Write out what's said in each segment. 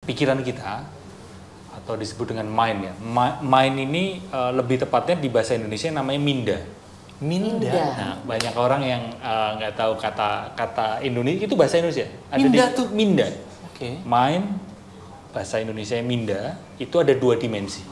pikiran kita atau disebut dengan mind ya. Mind ini lebih tepatnya di bahasa Indonesia namanya minda. Minda. Nah, banyak orang yang nggak tahu kata Indonesia itu bahasa Indonesia. Minda tuh minda. Oke. Mind bahasa Indonesia minda itu ada 2 dimensi.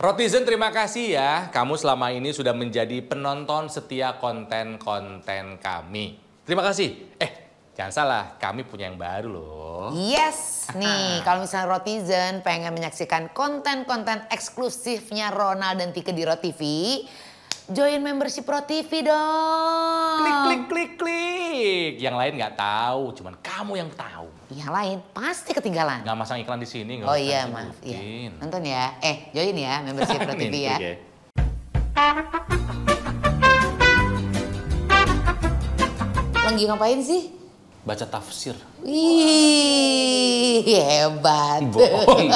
Rotizen, terima kasih ya. Kamu selama ini sudah menjadi penonton setia konten-konten kami. Terima kasih. Jangan salah, kami punya yang baru loh. Yes, nih kalau misalnya Rotizen pengen menyaksikan konten-konten eksklusifnya Ronald dan Tike di RoTV, join membership RoTV dong. Klik, klik, klik, klik. Yang lain nggak tahu, cuman kamu yang tahu. Yang lain pasti ketinggalan. Nggak masang iklan di sini. Oh iya, maaf. Iya. Nonton ya. Join ya membership RoTV ya. Okay. Lagi ngapain sih? Baca tafsir. Wih, hebat. Bohong.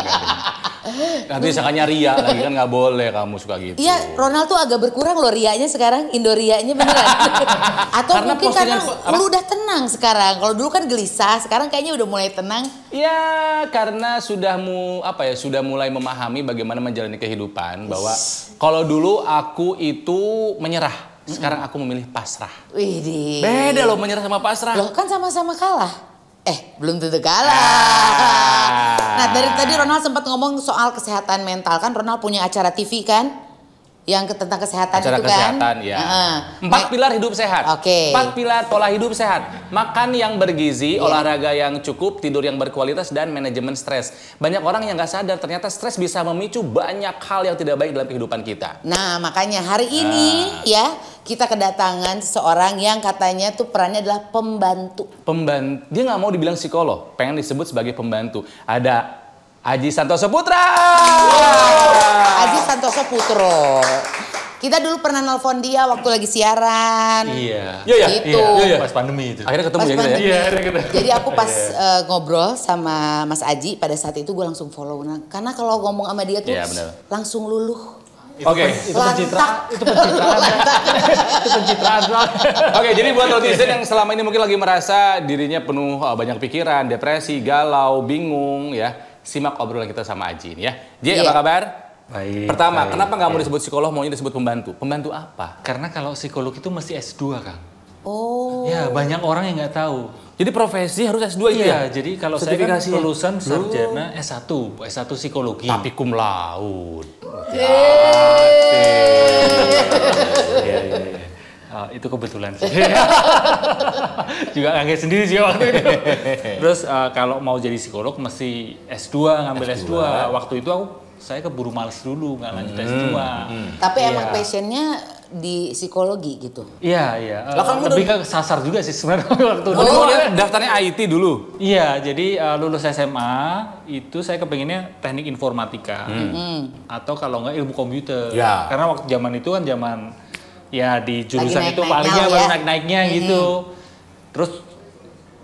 Nanti disangkanya ria lagi, kan nggak boleh kamu suka gitu. Iya, Ronald tuh agak berkurang loh riaknya sekarang, Indoriaknya beneran. Atau Karena mungkin karena postingan- lu udah tenang sekarang. Kalau dulu kan gelisah, sekarang kayaknya udah mulai tenang. Ya, karena sudah mulai memahami bagaimana menjalani kehidupan, bahwa kalau dulu aku itu menyerah. Sekarang aku memilih pasrah. Widih. Beda loh menyerah sama pasrah. Loh kan sama-sama kalah. Belum tentu kalah. Nah dari tadi Ronald sempat ngomong soal kesehatan mental. Kan Ronald punya acara TV kan? Yang tentang kesehatan Acara itu kesehatan kan? ya. 4 pilar hidup sehat. Oke. 4 pilar pola hidup sehat. Makan yang bergizi, olahraga yang cukup, tidur yang berkualitas, dan manajemen stres. Banyak orang yang nggak sadar ternyata stres bisa memicu banyak hal yang tidak baik dalam kehidupan kita. Nah makanya hari ini ya kita kedatangan seseorang yang katanya tuh perannya adalah pembantu. Dia nggak mau dibilang psikolog, pengen disebut sebagai pembantu. Ada Aji Santoso Putra. Aji Santoso Putro. Kita dulu pernah nelpon dia waktu lagi siaran. Iya. Gitu. Iya. Pas pandemi itu. Akhirnya ketemu Pas ya kita ya. pandemi. Iya, akhirnya ketemu. Jadi aku pas ngobrol sama Mas Aji pada saat itu gue langsung follow. Nah, karena kalau ngomong sama dia tuh Iya, benar. langsung luluh. Oke. Itu pencitraan. Itu pencitraan. Itu pencitraan. Oke, jadi buat netizen yang selama ini mungkin lagi merasa dirinya penuh banyak pikiran, depresi, galau, bingung ya, simak obrolan kita sama Aji ini ya. Ji, apa kabar? Baik. Pertama, baik. kenapa nggak mau disebut psikolog, maunya disebut pembantu? Pembantu apa? Karena kalau psikolog itu mesti S2, Kang. Oh. Ya, banyak orang yang nggak tahu. Jadi profesi harus S2 itu ya? Iya, jadi kalau saya kan Sertifikasinya? lulusan sarjana S1 psikologi. Tapi cum laude. Iya. Itu kebetulan sih. Juga kaget sendiri sih waktu itu. Terus kalau mau jadi psikolog mesti S2, ngambil S2. Waktu itu saya keburu males dulu, nggak lanjut S2. Tapi Iya. emang passionnya di psikologi gitu. Iya. Lah, kamu Lebih ke sasar juga sih sebenarnya waktu itu. Oh, dia daftarnya IT dulu? Iya, jadi lulus SMA itu saya kepengennya teknik informatika atau kalau nggak ilmu komputer. Ya. Karena waktu zaman itu kan zaman ya di jurusan Lagi itu naik-naiknya palingnya ya. baru naik-naiknya gitu. Terus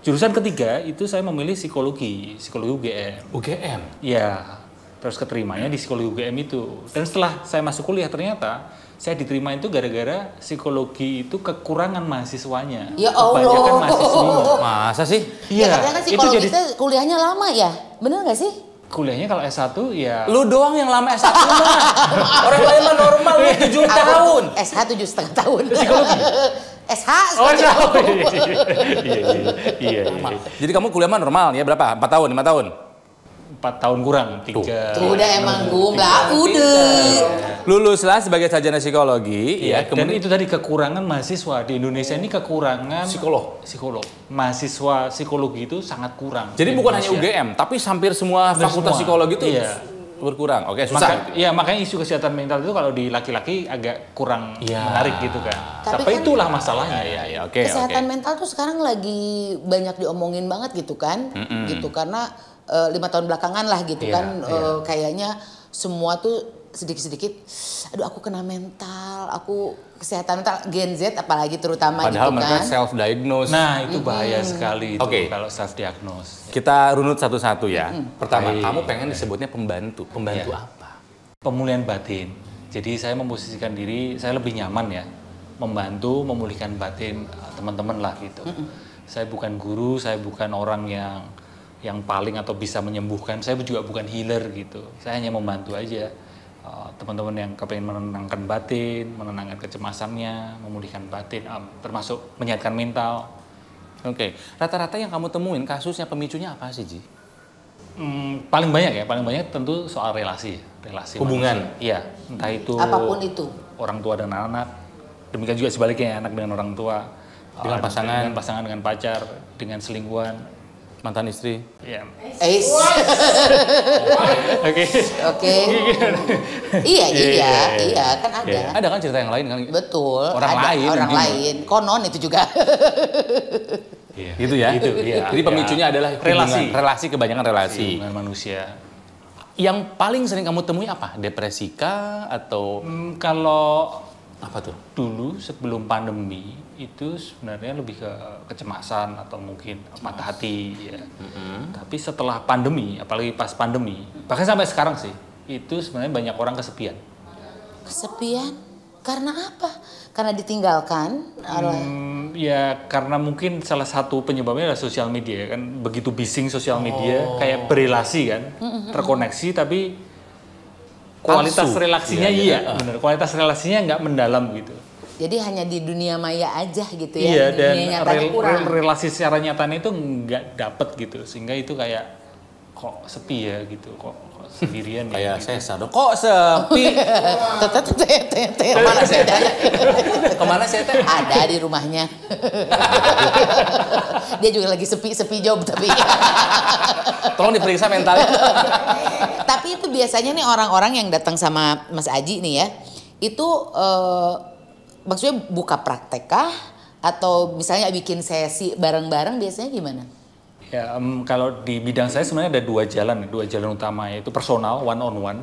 jurusan ketiga itu saya memilih psikologi UGM. UGM? Iya. Terus keterimanya di psikologi UGM itu. Dan setelah saya masuk kuliah ternyata saya diterima itu gara-gara psikologi itu kekurangan mahasiswanya. Ya Allah. Kebanyakan mahasiswinya. Masa sih? Ya katanya kan itu psikologi jadi itu kuliahnya lama ya? Bener gak sih? kuliahnya kalau S1 ya. Lu doang yang lama S1 mah. Orang lain mah normal lu 7 tahun. SH 7,5 tahun. Psikologi. SH Oh, iya. Jadi kamu kuliah mah normal ya berapa? 4 tahun, 5 tahun? 4 tahun kurang, 3. Tuh udah emang gumlah, udah. Luluslah sebagai sarjana psikologi, Iya, ya. dan itu tadi kekurangan mahasiswa di Indonesia ini kekurangan psikolog. Mahasiswa psikologi itu sangat kurang. Jadi di bukan hanya Indonesia. UGM, tapi hampir semua fakultas semua. psikologi itu Iya. berkurang. Oke, susah. Makanya isu kesehatan mental itu kalau di laki-laki agak kurang Iya. menarik gitu kan. Tapi Tapi kan- itulah masalahnya. Ya, oke. Kesehatan mental tuh sekarang lagi banyak diomongin banget gitu kan, gitu karena 5 tahun belakangan lah gitu Iya, kan, kayaknya semua tuh sedikit-sedikit, aduh aku kena mental, aku kesehatan mental, Gen Z apalagi terutama Padahal gitu mereka kan. self-diagnose. Nah, itu bahaya sekali itu Oke. kalau self diagnose. Kita runut satu-satu ya. Pertama, Baik. kamu pengen disebutnya pembantu. Pembantu Iya. apa? Pemulihan batin. Jadi saya memposisikan diri, saya lebih nyaman ya membantu memulihkan batin teman-teman lah gitu. Saya bukan guru, saya bukan orang yang paling atau bisa menyembuhkan. Saya juga bukan healer gitu. Saya hanya membantu aja teman-teman yang kepengen menenangkan batin, menenangkan kecemasannya, memulihkan batin, termasuk menyehatkan mental. Oke. Rata-rata yang kamu temuin kasusnya pemicunya apa sih, Ji? Paling banyak tentu soal relasi Hubungan. manusia. Iya, entah itu Apapun itu. orang tua dan anak, demikian juga sebaliknya anak dengan orang tua, Dengan pasangan. dengan pasangan, dengan pacar, dengan selingkuhan. Mantan istri? Ya, Oke. oke. Iya, kan ada. Iya. Ada kan cerita yang lain kan? Betul. Orang ada lain orang mungkin. lain. Konon itu juga. Iya. Gitu ya? Gitu, iya. Jadi pemicunya adalah relasi, relasi, kebanyakan relasi. hubungan manusia. Yang paling sering kamu temui apa? Depresi kah atau Kalau apa tuh? dulu sebelum pandemi itu sebenarnya lebih ke kecemasan atau mungkin patah hati ya. Tapi setelah pandemi, apalagi pas pandemi, bahkan sampai sekarang sih, itu sebenarnya banyak orang kesepian. Kesepian. Karena apa? Karena ditinggalkan oleh Ya karena mungkin salah satu penyebabnya adalah sosial media ya kan, begitu bising sosial media kayak berelasi kan, terkoneksi tapi kualitas Palsu. relasinya Iya. bener, kualitas relasinya nggak mendalam gitu. jadi hanya di dunia maya aja gitu ya. Iya, dan dunia nyatanya kurang. relasi secara nyatanya itu nggak dapet gitu, sehingga itu kayak kok sepi ya gitu, kok sendirian ya. Kayak gitu. Sesa dong. Kok sepi? Kemana saya teh? Kemana saya teh? Ada di rumahnya. Dia juga lagi sepi job tapi. Tolong diperiksa mentalnya. Tapi itu biasanya nih orang-orang yang datang sama Mas Aji nih ya, itu maksudnya buka praktek kah? Atau misalnya bikin sesi bareng-bareng biasanya gimana? Ya, kalau di bidang saya sebenarnya ada dua jalan utama, yaitu personal, one on one,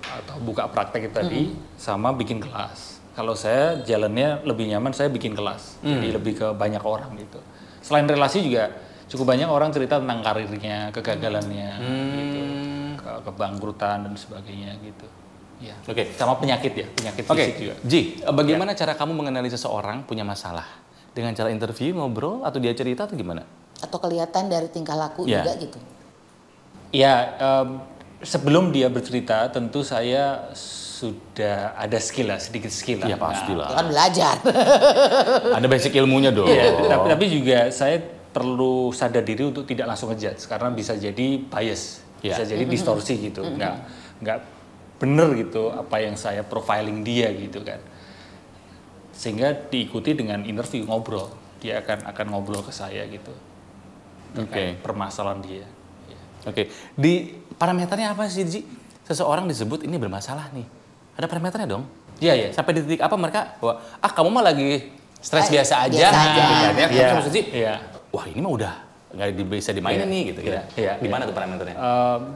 atau buka praktek itu tadi, sama bikin kelas. Kalau saya jalannya lebih nyaman, saya bikin kelas, jadi lebih ke banyak orang gitu. Selain relasi juga cukup banyak orang cerita tentang karirnya, kegagalannya, gitu, kebangkrutan dan sebagainya gitu. Ya. Oke. Sama penyakit ya, penyakit Oke, fisik juga. Ji, bagaimana cara kamu mengenali seseorang punya masalah? Dengan cara interview, ngobrol, atau dia cerita atau gimana? Atau kelihatan dari tingkah laku Ya. juga gitu? Ya, sebelum dia bercerita, tentu saya sudah ada skill lah, sedikit skill lah. Iya pastilah. Ya kan belajar. Ada basic ilmunya dong. Iya, tapi juga saya perlu sadar diri untuk tidak langsung ngejudge karena bisa jadi bias, Iya. bisa jadi distorsi gitu, nggak bener gitu apa yang saya profiling dia gitu kan, sehingga diikuti dengan interview, ngobrol, dia akan ngobrol ke saya gitu, terkait permasalahan dia. Oke, di parameternya apa sih, Ji? Seseorang disebut ini bermasalah nih. Ada parameternya dong? Iya, iya. Sampai di titik apa mereka, wah, kamu mah lagi stres biasa aja. biasa aja. Gitu kan, ya. Iya, Terus maksud Ji, iya. wah ini mah udah nggak bisa dimainin Iya, nih gitu. iya, iya, Di mana iya. tuh parameternya?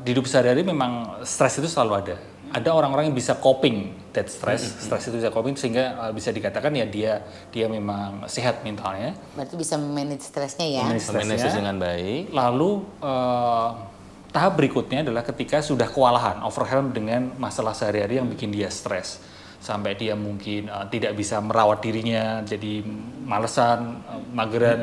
Di hidup sehari-hari memang stres itu selalu ada. Ada orang-orang yang bisa coping that stress, stres itu bisa coping sehingga bisa dikatakan ya dia memang sehat mentalnya. Berarti bisa manage stresnya ya. Manage Memanage stresnya. dengan baik. Lalu tahap berikutnya adalah ketika sudah kewalahan, overwhelmed dengan masalah sehari-hari yang bikin dia stres. Sampai dia mungkin tidak bisa merawat dirinya, jadi malesan, mageran.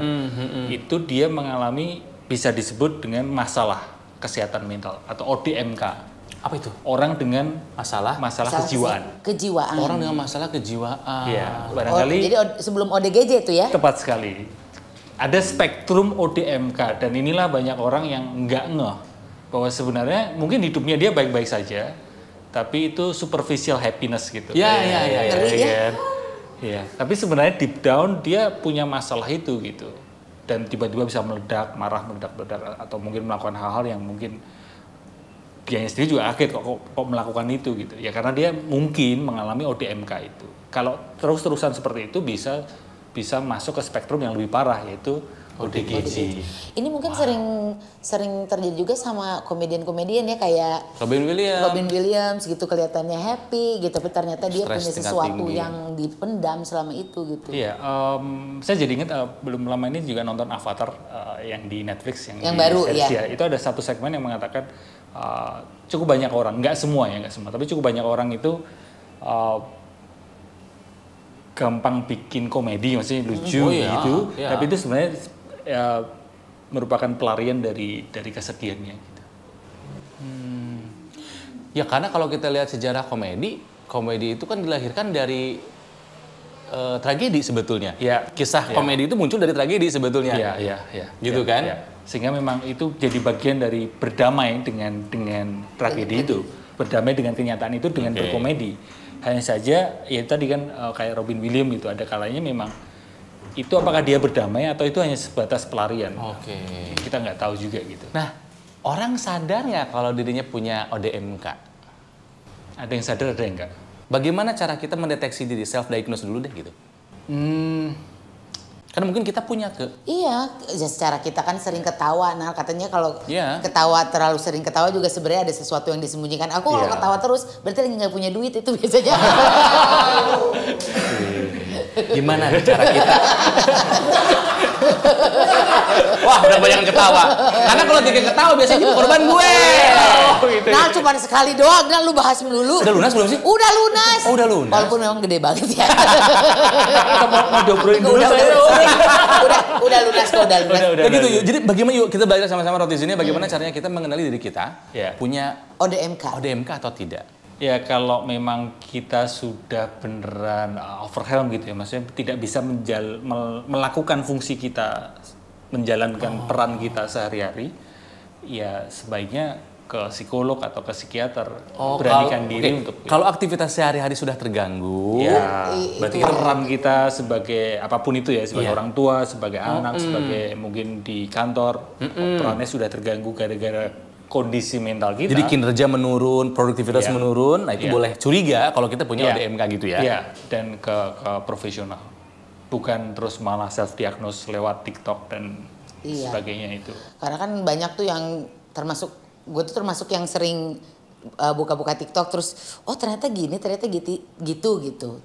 Itu dia mengalami, bisa disebut dengan masalah kesehatan mental atau ODMK. Apa itu? Orang dengan Masalah? masalah kejiwaan. Kejiwaan. Orang dengan masalah kejiwaan. Iya, Oh, barangkali jadi sebelum ODGJ itu ya? tepat sekali. Ada spektrum ODMK dan inilah banyak orang yang nggak ngeh bahwa sebenarnya mungkin hidupnya dia baik-baik saja, tapi itu superficial happiness gitu. Ya. Ngeri ya. kan? Iya, tapi sebenarnya deep down dia punya masalah itu gitu. Dan tiba-tiba bisa meledak, marah, meledak, atau mungkin melakukan hal-hal yang mungkin dianya sendiri juga kaget kok melakukan itu gitu. Ya karena dia mungkin mengalami ODMK itu. Kalau terus-terusan seperti itu bisa masuk ke spektrum yang lebih parah, yaitu ODGJ. Ini mungkin sering terjadi juga sama komedian-komedian ya, kayak Robin Williams gitu, kelihatannya happy gitu, tapi ternyata dia Stres punya tingkat sesuatu tinggi. yang dipendam selama itu gitu. Iya, saya jadi ingat belum lama ini juga nonton Avatar yang di Netflix Yang di baru, series, ya. Itu ada satu segmen yang mengatakan cukup banyak orang, nggak semua, tapi cukup banyak orang itu gampang bikin komedi, maksudnya lucu gitu. Iya. Tapi itu sebenarnya merupakan pelarian dari kesedihannya. Gitu. Ya karena kalau kita lihat sejarah komedi itu kan dilahirkan dari tragedi sebetulnya. Ya. Kisah komedi itu muncul dari tragedi sebetulnya. Iya. Gitu kan? Ya. Sehingga memang itu jadi bagian dari berdamai dengan tragedi itu, berdamai dengan kenyataan itu dengan berkomedi. Hanya saja ya tadi kan kayak Robin Williams itu ada kalanya memang itu apakah dia berdamai atau itu hanya sebatas pelarian. Oke. Kita nggak tahu juga gitu. Nah, orang sadar nggak kalau dirinya punya ODMK? Ada yang sadar, ada yang enggak. Bagaimana cara kita mendeteksi diri, self diagnose dulu deh gitu? Karena mungkin kita punya Iya, ya secara kita kan sering ketawa. Nah, katanya kalau Iya. ketawa terlalu sering ketawa juga sebenarnya ada sesuatu yang disembunyikan. Aku kalau ketawa terus berarti lagi nggak punya duit, itu biasanya. gimana cara kita? Wah, udah banyak yang ketawa. Karena kalau tiga ketawa biasanya korban gue. Nah, cuma sekali doang, nah lu bahas melulu. Udah lunas belum sih? Udah lunas. Oh, udah lunas. Walaupun memang gede banget ya. Mau dobroin dulu udah lunas kok, udah lunas. Ya gitu yuk. Jadi bagaimana yuk kita belajar sama-sama roti sini bagaimana caranya kita mengenali diri kita punya ODMK atau tidak? Ya kalau memang kita sudah beneran overwhelmed gitu ya, maksudnya tidak bisa melakukan fungsi kita, menjalankan peran kita sehari-hari, ya sebaiknya ke psikolog atau ke psikiater, beranikan diri untuk. Kalau aktivitas sehari-hari sudah terganggu, ya berarti kita peran kita sebagai apapun itu ya, sebagai orang tua, sebagai anak, sebagai mungkin di kantor, perannya sudah terganggu gara-gara kondisi mental kita. Jadi kinerja menurun, produktivitas menurun, nah itu boleh curiga kalau kita punya ODMK gitu ya. Iya, dan ke profesional. Bukan terus malah self diagnose lewat TikTok dan sebagainya itu. Karena kan banyak tuh yang gue tuh termasuk yang sering buka-buka TikTok terus ternyata gini, ternyata gitu.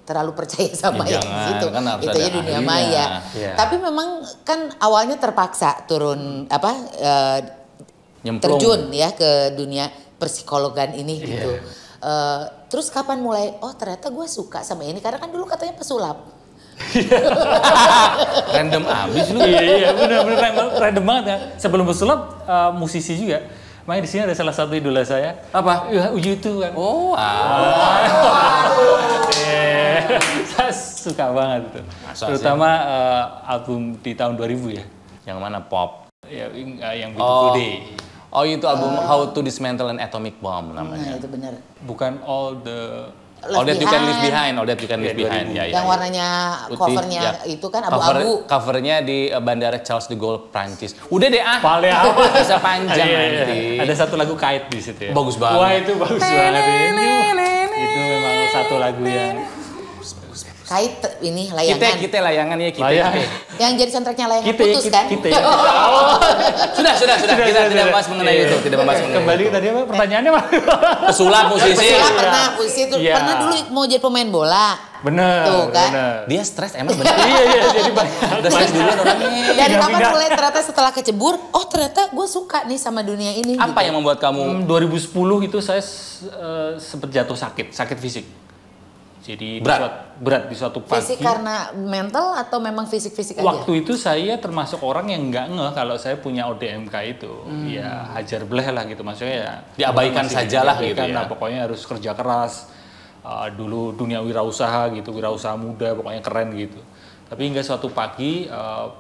Terlalu percaya sama yang gitu. Kan itu ya dunia maya. Tapi memang kan awalnya terpaksa turun terjun ya ke dunia persikologan ini gitu. Terus kapan mulai ternyata gue suka sama ini, karena kan dulu katanya pesulap. Random abis lu. Iya benar random banget ya. Sebelum pesulap musisi juga. Makanya di sini ada salah satu idola saya. Apa? U2 kan. Saya suka banget itu. Terutama album di tahun 2000 ya. Yang mana pop? Ya, yang Beautiful Day. Oh itu album How to Dismantle an Atomic Bomb namanya. Nah itu benar. Bukan All That You Can Leave Behind. All That You Can Leave Behind. Yang warnanya covernya itu kan abu-abu. Covernya di Bandara Charles de Gaulle, Prancis. Udah deh Paling apa? Bisa panjang nanti. Ada satu lagu Kite di situ ya. Bagus banget. Wah itu bagus banget itu memang satu lagu yang Kait ini layangan. Kita layangan ya kita. Yang jadi soundtracknya layangan putus kan? Sudah. Kita tidak bahas mengenai itu. Tidak membahas mengenai Kembali itu. tadi apa? Pertanyaannya apa? Pesulap musisi. Pesulap pernah, musisi itu pernah dulu mau jadi pemain bola. Bener. Tuh kan? Dia stres emang bener. Iya jadi banyak. Udah stres duluan orangnya. Dari kapan mulai ternyata setelah kecebur, ternyata gue suka nih sama dunia ini. Apa gitu. yang membuat kamu? 2010 itu saya sempat jatuh sakit fisik. Jadi berat di suatu pagi. Fisik karena mental atau memang fisik-fisik aja? Waktu itu saya termasuk orang yang nggak ngeh kalau saya punya ODMK itu. Ya hajar bleh lah gitu, maksudnya ya. Diabaikan sajalah gitu ya. Nah, pokoknya harus kerja keras. Dulu dunia wirausaha gitu, wirausaha muda, pokoknya keren gitu. Tapi hingga suatu pagi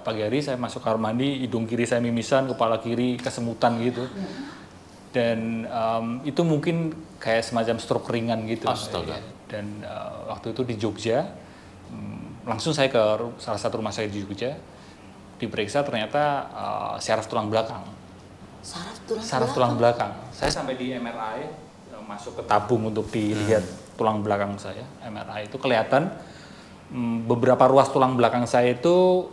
hari saya masuk kamar mandi, hidung kiri saya mimisan, kepala kiri kesemutan gitu. Dan itu mungkin kayak semacam stroke ringan gitu. Astaga. Dan waktu itu di Jogja, langsung saya ke salah satu rumah sakit di Jogja, diperiksa ternyata syaraf tulang belakang. Syaraf tulang belakang. Saya sampai di MRI, masuk ke tabung untuk dilihat tulang belakang saya. MRI itu kelihatan beberapa ruas tulang belakang saya itu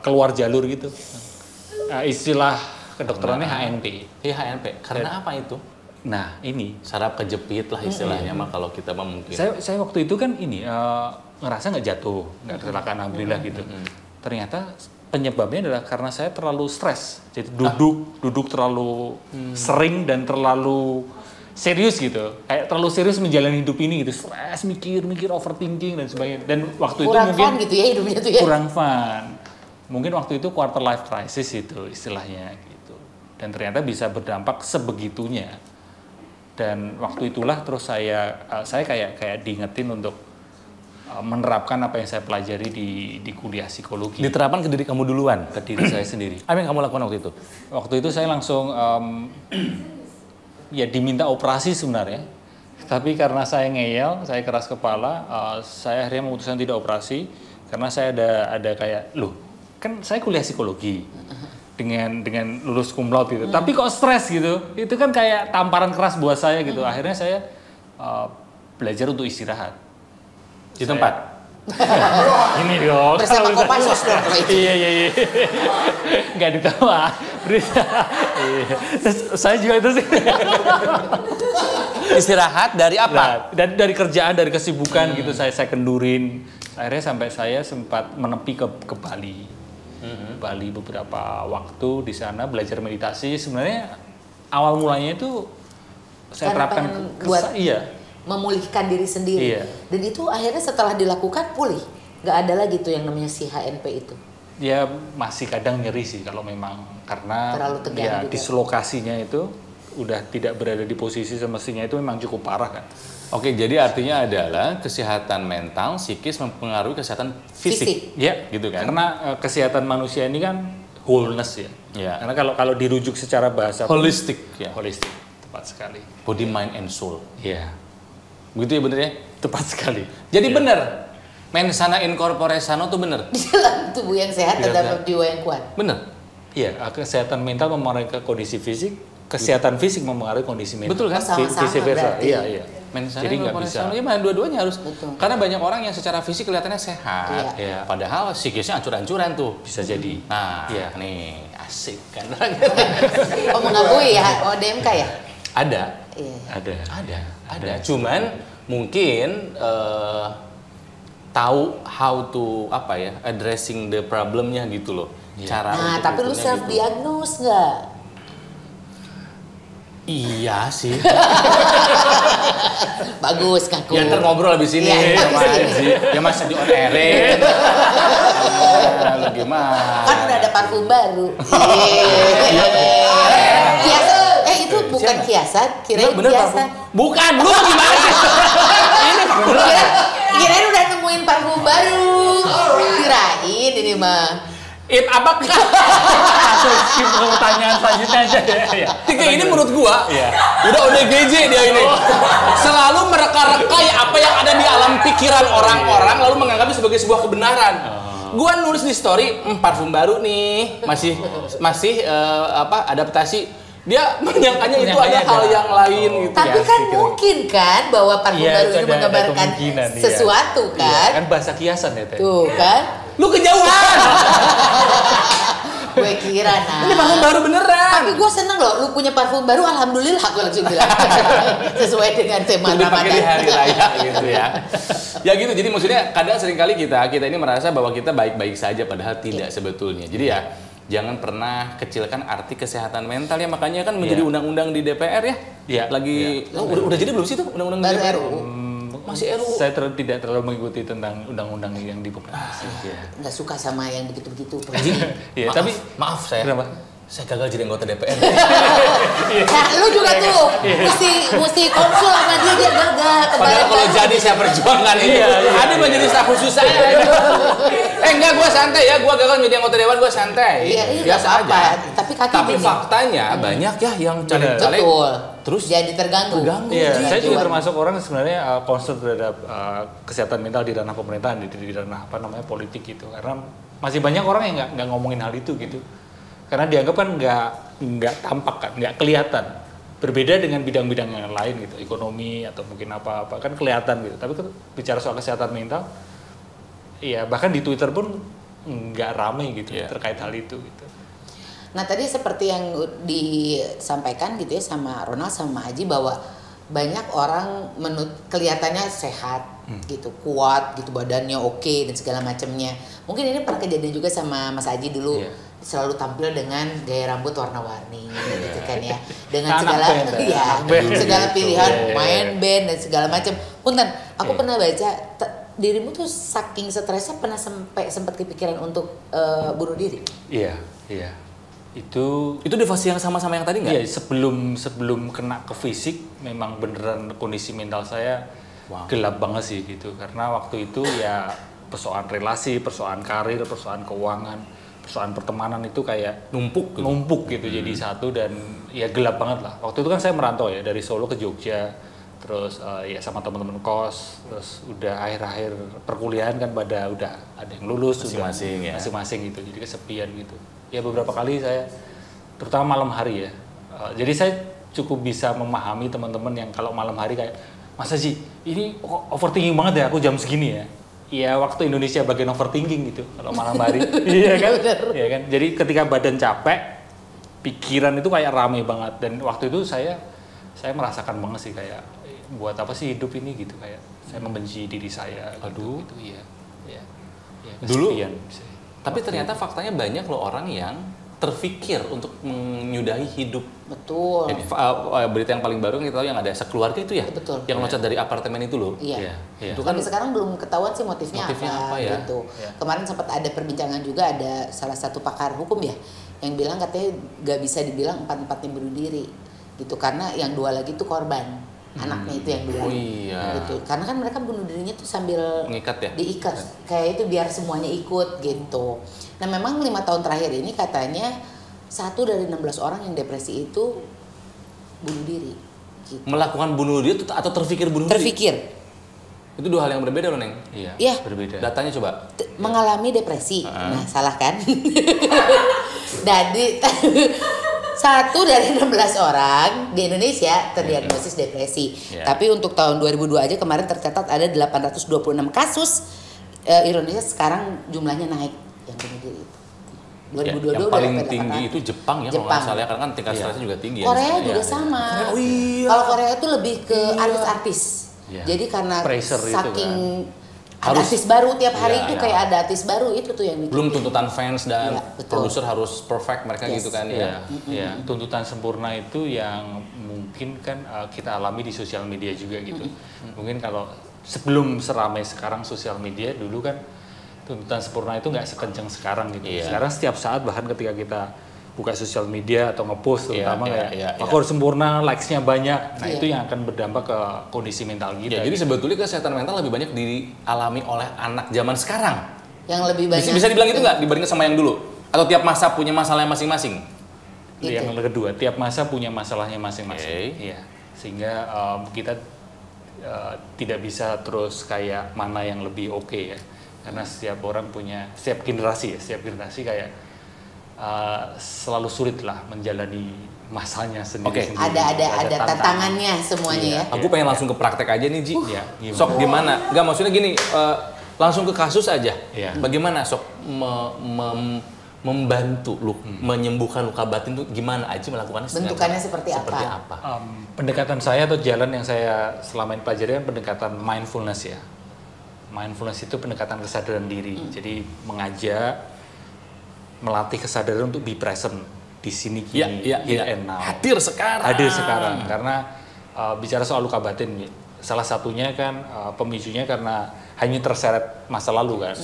keluar jalur gitu. Istilah kedokterannya HNP. Iya HNP. Karena apa itu? Nah ini Saraf kejepit lah istilahnya mah kalau kita mah mungkin. saya waktu itu kan ini ngerasa nggak jatuh, nggak kecelakaan alhamdulillah gitu. Ternyata penyebabnya adalah karena saya terlalu stres. Jadi duduk terlalu sering dan terlalu serius gitu. Kayak terlalu serius menjalani hidup ini gitu. Stres, mikir, overthinking dan sebagainya. Dan waktu kurang itu mungkin fun gitu ya hidupnya tuh ya. kurang fun. Mungkin waktu itu quarter life crisis itu istilahnya gitu. Dan ternyata bisa berdampak sebegitunya. Dan waktu itulah terus saya kayak diingetin untuk menerapkan apa yang saya pelajari di kuliah psikologi. Diterapkan ke diri kamu duluan. Ke diri saya sendiri. Apa yang kamu lakukan waktu itu? Waktu itu saya langsung ya diminta operasi sebenarnya. Tapi karena saya ngeyel, saya keras kepala, saya akhirnya memutuskan tidak operasi karena saya ada kayak, loh, kan saya kuliah psikologi dengan lulus cum laude gitu. Tapi kok stres gitu? Itu kan kayak tamparan keras buat saya gitu. Akhirnya saya belajar untuk istirahat. Di tempat? Ini dong. Bersama Kopassus dong kalau itu. Iya. Nggak di tempat. Iya. Saya juga itu sih. Istirahat dari apa? Nah, dari kerjaan, dari kesibukan gitu saya kendurin. Akhirnya sampai saya sempat menepi ke Bali. Bali beberapa waktu di sana belajar meditasi. Sebenarnya awal mulanya itu saya terapkan iya. Memulihkan diri sendiri. Iya. Dan itu akhirnya setelah dilakukan pulih. Nggak ada lagi tuh yang namanya si HNP itu. Ya masih kadang nyeri sih kalau memang karena terlalu tegang ya juga. dislokasinya itu udah tidak berada di posisi semestinya itu memang cukup parah kan. Oke, jadi artinya adalah kesehatan mental, psikis mempengaruhi kesehatan fisik. Ya, gitu kan? Karena kesehatan manusia ini kan wholeness ya. Ya. Karena kalau dirujuk secara bahasa Holistik ya. Holistik, tepat sekali. Body, mind, and soul. Iya. Begitu ya bener ya? Tepat sekali. Jadi Ya. bener, mensana in corpore sano tuh bener? Di dalam tubuh yang sehat terdapat jiwa yang kuat. Bener? Iya, kesehatan mental mempengaruhi ke kondisi fisik, kesehatan fisik mempengaruhi kondisi mental. Betul kan? Sama-sama Vice versa. berarti. Iya. Mensana Jadi in nggak corpore bisa. sano, ya mana dua-duanya harus. Betul. Karena banyak orang yang secara fisik kelihatannya sehat, Iya. padahal psikisnya ancur-ancuran tuh. Bisa jadi. Nah, Iya. nih asik kan? Oh mengakui ya, DMK ya? Ada. Iya. Ada. Cuman mungkin tahu how to addressing the problemnya gitu loh. Cara Nah, untuk tapi lu ukurnya self gitu. diagnose nggak? Iya sih. Bagus ngaku. Ya ntar ngobrol abis ini Iya, sama abis ini. Anzi. Ya masa di on air. Lu gimana? Kan udah ada parfum baru. Kiasan, itu bukan kiasan, kirain Bener, kiasan. Bukan, lu gimana sih? Ini parfum. Kirain udah nemuin parfum baru. Kirain ini mah. Apa? Langsung skip ke pertanyaan selanjutnya aja ya. Tiga ini menurut gua Iya. udah ODGJ dia ini. Selalu mereka-reka apa yang ada di alam pikiran orang-orang lalu menganggapnya sebagai sebuah kebenaran. Gua nulis di story parfum baru nih, masih adaptasi. Dia menyangkanya itu ada hal yang lain gitu. Tapi kan mungkin kan bahwa parfum Iya, baru itu ini ada menggambarkan kemungkinan, iya. sesuatu kan? Kan bahasa kiasan ya Teh. Tuh kan? Lu kejauhan. Gue kira nah. Ini parfum baru beneran. Tapi gue seneng loh, lu punya parfum baru, alhamdulillah gue langsung bilang. Sesuai dengan tema Udah pakai di Ramadan. hari raya gitu ya. Ya gitu, jadi maksudnya kadang seringkali kita ini merasa bahwa kita baik-baik saja padahal tidak sebetulnya. Jadi ya jangan pernah kecilkan arti kesehatan mental ya, makanya kan menjadi undang-undang di DPR ya. Iya. Lagi udah jadi belum sih tuh undang-undang di Baru DPR? RUU. Masih RUU. Saya tidak terlalu mengikuti tentang undang-undang yang dipublikasi. Ya. Nggak suka sama yang begitu-begitu. Iya, tapi Maaf saya. kenapa? Saya gagal jadi anggota DPR. Nah, lu juga tuh mesti konsul sama dia gagal. Padahal kalau jadi saya perjuangkan ini. Ada menjadi staf khusus saya. Enggak, gue santai ya. Gue gagal menjadi anggota dewan, gue santai. Iya, Biasa nggak apa-apa. aja. Tapi kaki Tapi dingin. faktanya banyak ya yang caleg-caleg. Betul. Terus jadi terganggu. Iya, Jadi saya juga jiwa- termasuk orang yang sebenarnya concern terhadap kesehatan mental di ranah pemerintahan, di ranah politik gitu. Karena masih banyak orang yang nggak ngomongin hal itu gitu. Karena dianggap kan nggak tampak kan, nggak kelihatan. Berbeda dengan bidang-bidang yang lain gitu, ekonomi atau mungkin apa-apa kan kelihatan gitu. Tapi bicara soal kesehatan mental, iya bahkan di Twitter pun nggak rame gitu terkait hal itu gitu. Nah tadi seperti yang disampaikan gitu ya sama Ronald sama Aji bahwa banyak orang kelihatannya sehat gitu, kuat gitu, badannya oke dan segala macamnya. Mungkin ini pernah kejadian juga sama Mas Aji dulu, selalu tampil dengan gaya rambut warna-warni gitu kan ya, dengan segala pilihan main band dan segala macam. Punten, aku pernah baca dirimu tuh saking stresnya pernah sempat kepikiran untuk bunuh diri. Iya. Itu di fase yang sama-sama yang tadi nggak? Iya, sebelum kena ke fisik memang beneran kondisi mental saya gelap banget sih gitu. Karena waktu itu ya persoalan relasi, persoalan karir, persoalan keuangan, persoalan pertemanan itu kayak numpuk gitu jadi satu dan ya gelap banget lah. Waktu itu kan saya merantau ya dari Solo ke Jogja, terus ya sama teman-teman kos, terus udah akhir-akhir perkuliahan kan udah ada yang lulus masing-masing gitu, jadi kesepian gitu. Ya beberapa kali saya, terutama malam hari ya. Jadi saya cukup bisa memahami teman-teman yang kalau malam hari kayak, Mas Haji, ini overthinking banget ya aku jam segini ya. Iya, waktu Indonesia bagian overthinking gitu kalau malam hari. Iya kan? Iya kan? Jadi ketika badan capek, pikiran itu kayak rame banget dan waktu itu saya merasakan banget sih kayak buat apa sih hidup ini gitu, kayak saya membenci diri saya. Aduh, gitu, iya. Dulu. Tapi ternyata faktanya banyak loh orang yang terfikir untuk menyudahi hidup. Betul. Jadi, berita yang paling baru yang kita tahu yang ada sekeluarga itu ya. Betul. Yang loncat dari apartemen itu loh. Iya. Itu kan sekarang belum ketahuan sih motifnya apa ya? Gitu. Kemarin sempat ada perbincangan juga, ada salah satu pakar hukum ya yang bilang katanya nggak bisa dibilang 4-4-nya bunuh diri gitu, karena yang 2 lagi itu korban. Anaknya itu yang dua gitu, karena kan mereka bunuh dirinya tuh sambil diikat kayak itu biar semuanya ikut gitu. Nah memang 5 tahun terakhir ini katanya 1 dari 16 orang yang depresi itu bunuh diri gitu. Melakukan bunuh diri atau terfikir bunuh diri? Itu 2 hal yang berbeda loh Neng. Iya, berbeda. Datanya coba. Mengalami depresi. Nah salah kan? Jadi 1 dari 16 orang di Indonesia terdiagnosis depresi. Tapi untuk tahun 2002 aja kemarin tercatat ada 826 kasus. Ironisnya sekarang jumlahnya naik yang bunuh diri. 2022 yang paling tinggi itu Jepang ya kalau nggak salah, karena kan tingkat stresnya juga tinggi. Korea juga sama. Kalau Korea itu lebih ke artis-artis. Jadi karena saking ada artis baru tiap hari itu kayak ada artis baru itu tuh yang bikin. Belum tuntutan fans dan produser harus perfect mereka gitu kan ya. Tuntutan sempurna itu yang mungkin kan kita alami di sosial media juga gitu. Mungkin kalau sebelum seramai sekarang sosial media, dulu kan tuntutan sempurna itu nggak sekencang sekarang gitu. Sekarang setiap saat bahkan ketika kita buka sosial media atau ngepost terutama aku harus sempurna, likes-nya banyak. Nah, itu yang akan berdampak ke kondisi mental kita. Jadi sebetulnya kesehatan mental lebih banyak dialami oleh anak zaman sekarang. Yang lebih banyak. Bisa dibilang itu nggak dibandingkan sama yang dulu? Atau tiap masa punya masalahnya masing-masing? Yang kedua, tiap masa punya masalahnya masing-masing. Iya. Sehingga kita tidak bisa terus kayak mana yang lebih oke ya. Karena setiap orang punya, setiap generasi kayak selalu sulit lah menjalani masanya sendiri. Ada tantangannya semuanya ya. Aku pengen langsung ke praktek aja nih Ji. Sok gimana? Enggak, maksudnya gini, langsung ke kasus aja. Bagaimana Sok membantu menyembuhkan luka batin itu gimana Aji melakukannya? Bentukannya seperti apa? Pendekatan saya atau jalan yang saya selama ini pelajari kan pendekatan mindfulness ya. Mindfulness itu pendekatan kesadaran diri. Jadi mengajak, melatih kesadaran untuk be present di sini kini, here and now. Hadir sekarang. Karena bicara soal luka batin, salah satunya kan pemicunya karena hanya terseret masa lalu kan,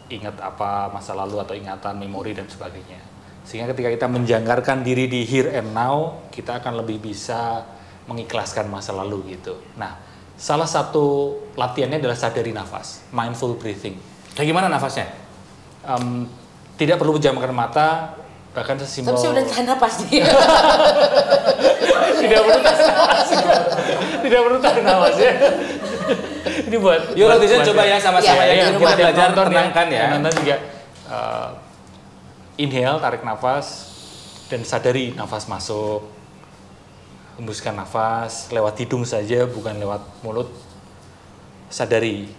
ingat apa masa lalu atau ingatan, memori dan sebagainya. Sehingga ketika kita menjangkarkan diri di here and now, kita akan lebih bisa mengikhlaskan masa lalu gitu. Nah, salah satu latihannya adalah sadari nafas, mindful breathing. Kayak gimana nafasnya? Tidak perlu pejamkan mata, bahkan sesimpel. Tapi saya udah tahan napas nih. Tidak perlu tahan napas ya. Ini buat. Yuk netizen coba ya sama-sama ya. Kita belajar tenangkan ya. Nonton juga. Inhale, tarik nafas dan sadari nafas masuk. Hembuskan nafas lewat hidung saja, bukan lewat mulut. Sadari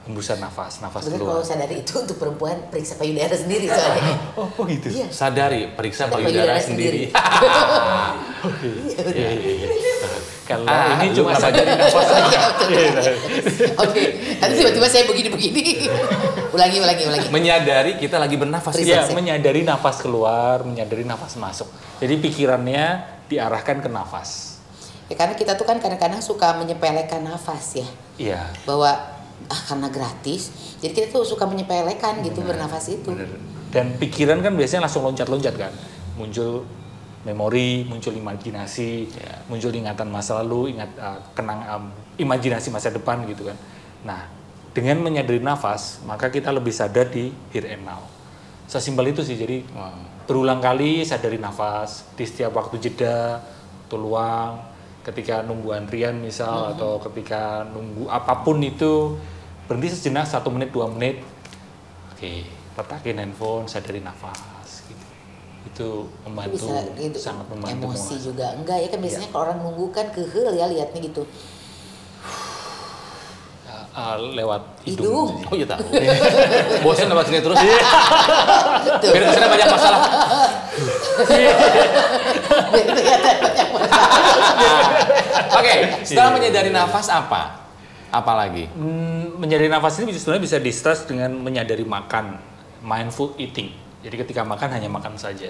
hembusan nafas Sebenarnya keluar. kalau sadari itu untuk perempuan periksa payudara sendiri soalnya. Oh gitu. Iya. Sadari, periksa Sadari payudara payudara sendiri. Iya. Kalau ini lu cuma kenapa sadari jadi nafas Iya, aja. betul. Oke, nanti tiba-tiba saya begini-begini. Ulangi. Menyadari kita lagi bernafas. Iya, menyadari nafas keluar, menyadari nafas masuk. Jadi pikirannya diarahkan ke nafas. Ya karena kita tuh kan kadang-kadang suka menyepelekan nafas ya. Iya. Bahwa karena gratis, jadi kita tuh suka menyepelekan gitu bernafas itu. Bener. Dan pikiran kan biasanya langsung loncat-loncat kan. Muncul memori, muncul imajinasi, muncul ingatan masa lalu, imajinasi masa depan gitu kan. Nah, dengan menyadari nafas, maka kita lebih sadar di here and now. Sesimpel itu sih, jadi berulang kali sadari nafas di setiap waktu jeda, waktu luang, ketika nunggu antrian misal, atau ketika nunggu apapun itu, berhenti sejenak 1 menit, 2 menit, oke, letakin handphone, sadari nafas. Itu membantu, Bisa gitu, sangat membantu. emosi juga enggak ya kan biasanya kalau orang nunggu kan kehel ya liatnya gitu. Lewat Hidung. hidung. Oh iya tahu. Bosan lewat sini terus. Tuh. Biar kesana banyak masalah. Biar kelihatan banyak masalah. Oke, setelah menyadari nafas apa? Apa lagi? Menyadari nafas ini sebenarnya bisa di-stress dengan menyadari makan, mindful eating. Jadi ketika makan hanya makan saja.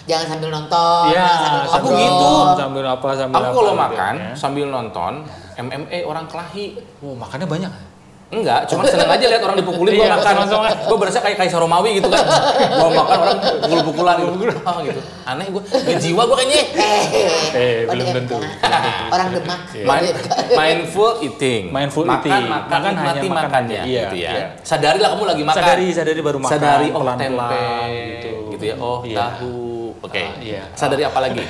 Jangan sambil nonton. Iya, jangan sambil aku ngobrol. gitu. Sambil apa, Aku kalau gitu makan ya. sambil nonton MMA orang kelahi. Oh, makannya banyak. Enggak, cuma seneng aja lihat orang dipukulin gua Iya, makan. sama-sama. Gua berasa kayak Kaisar Romawi gitu kan. Gua makan orang pukul-pukulan gitu. Ah, gitu. Aneh gua, jiwa gua kayaknya. Belum tentu. Orang Demak. Mindful eating. Mindful makan, eating. Makan, Makan hanya nikmati makan makannya aja. Iya, gitu ya. iya. Sadarilah kamu lagi makan. Sadari baru makan. Sadari oh pelan-pelan tempe gitu ya. Oh, Iya. tahu. Oke. Iya. Sadari apa lagi?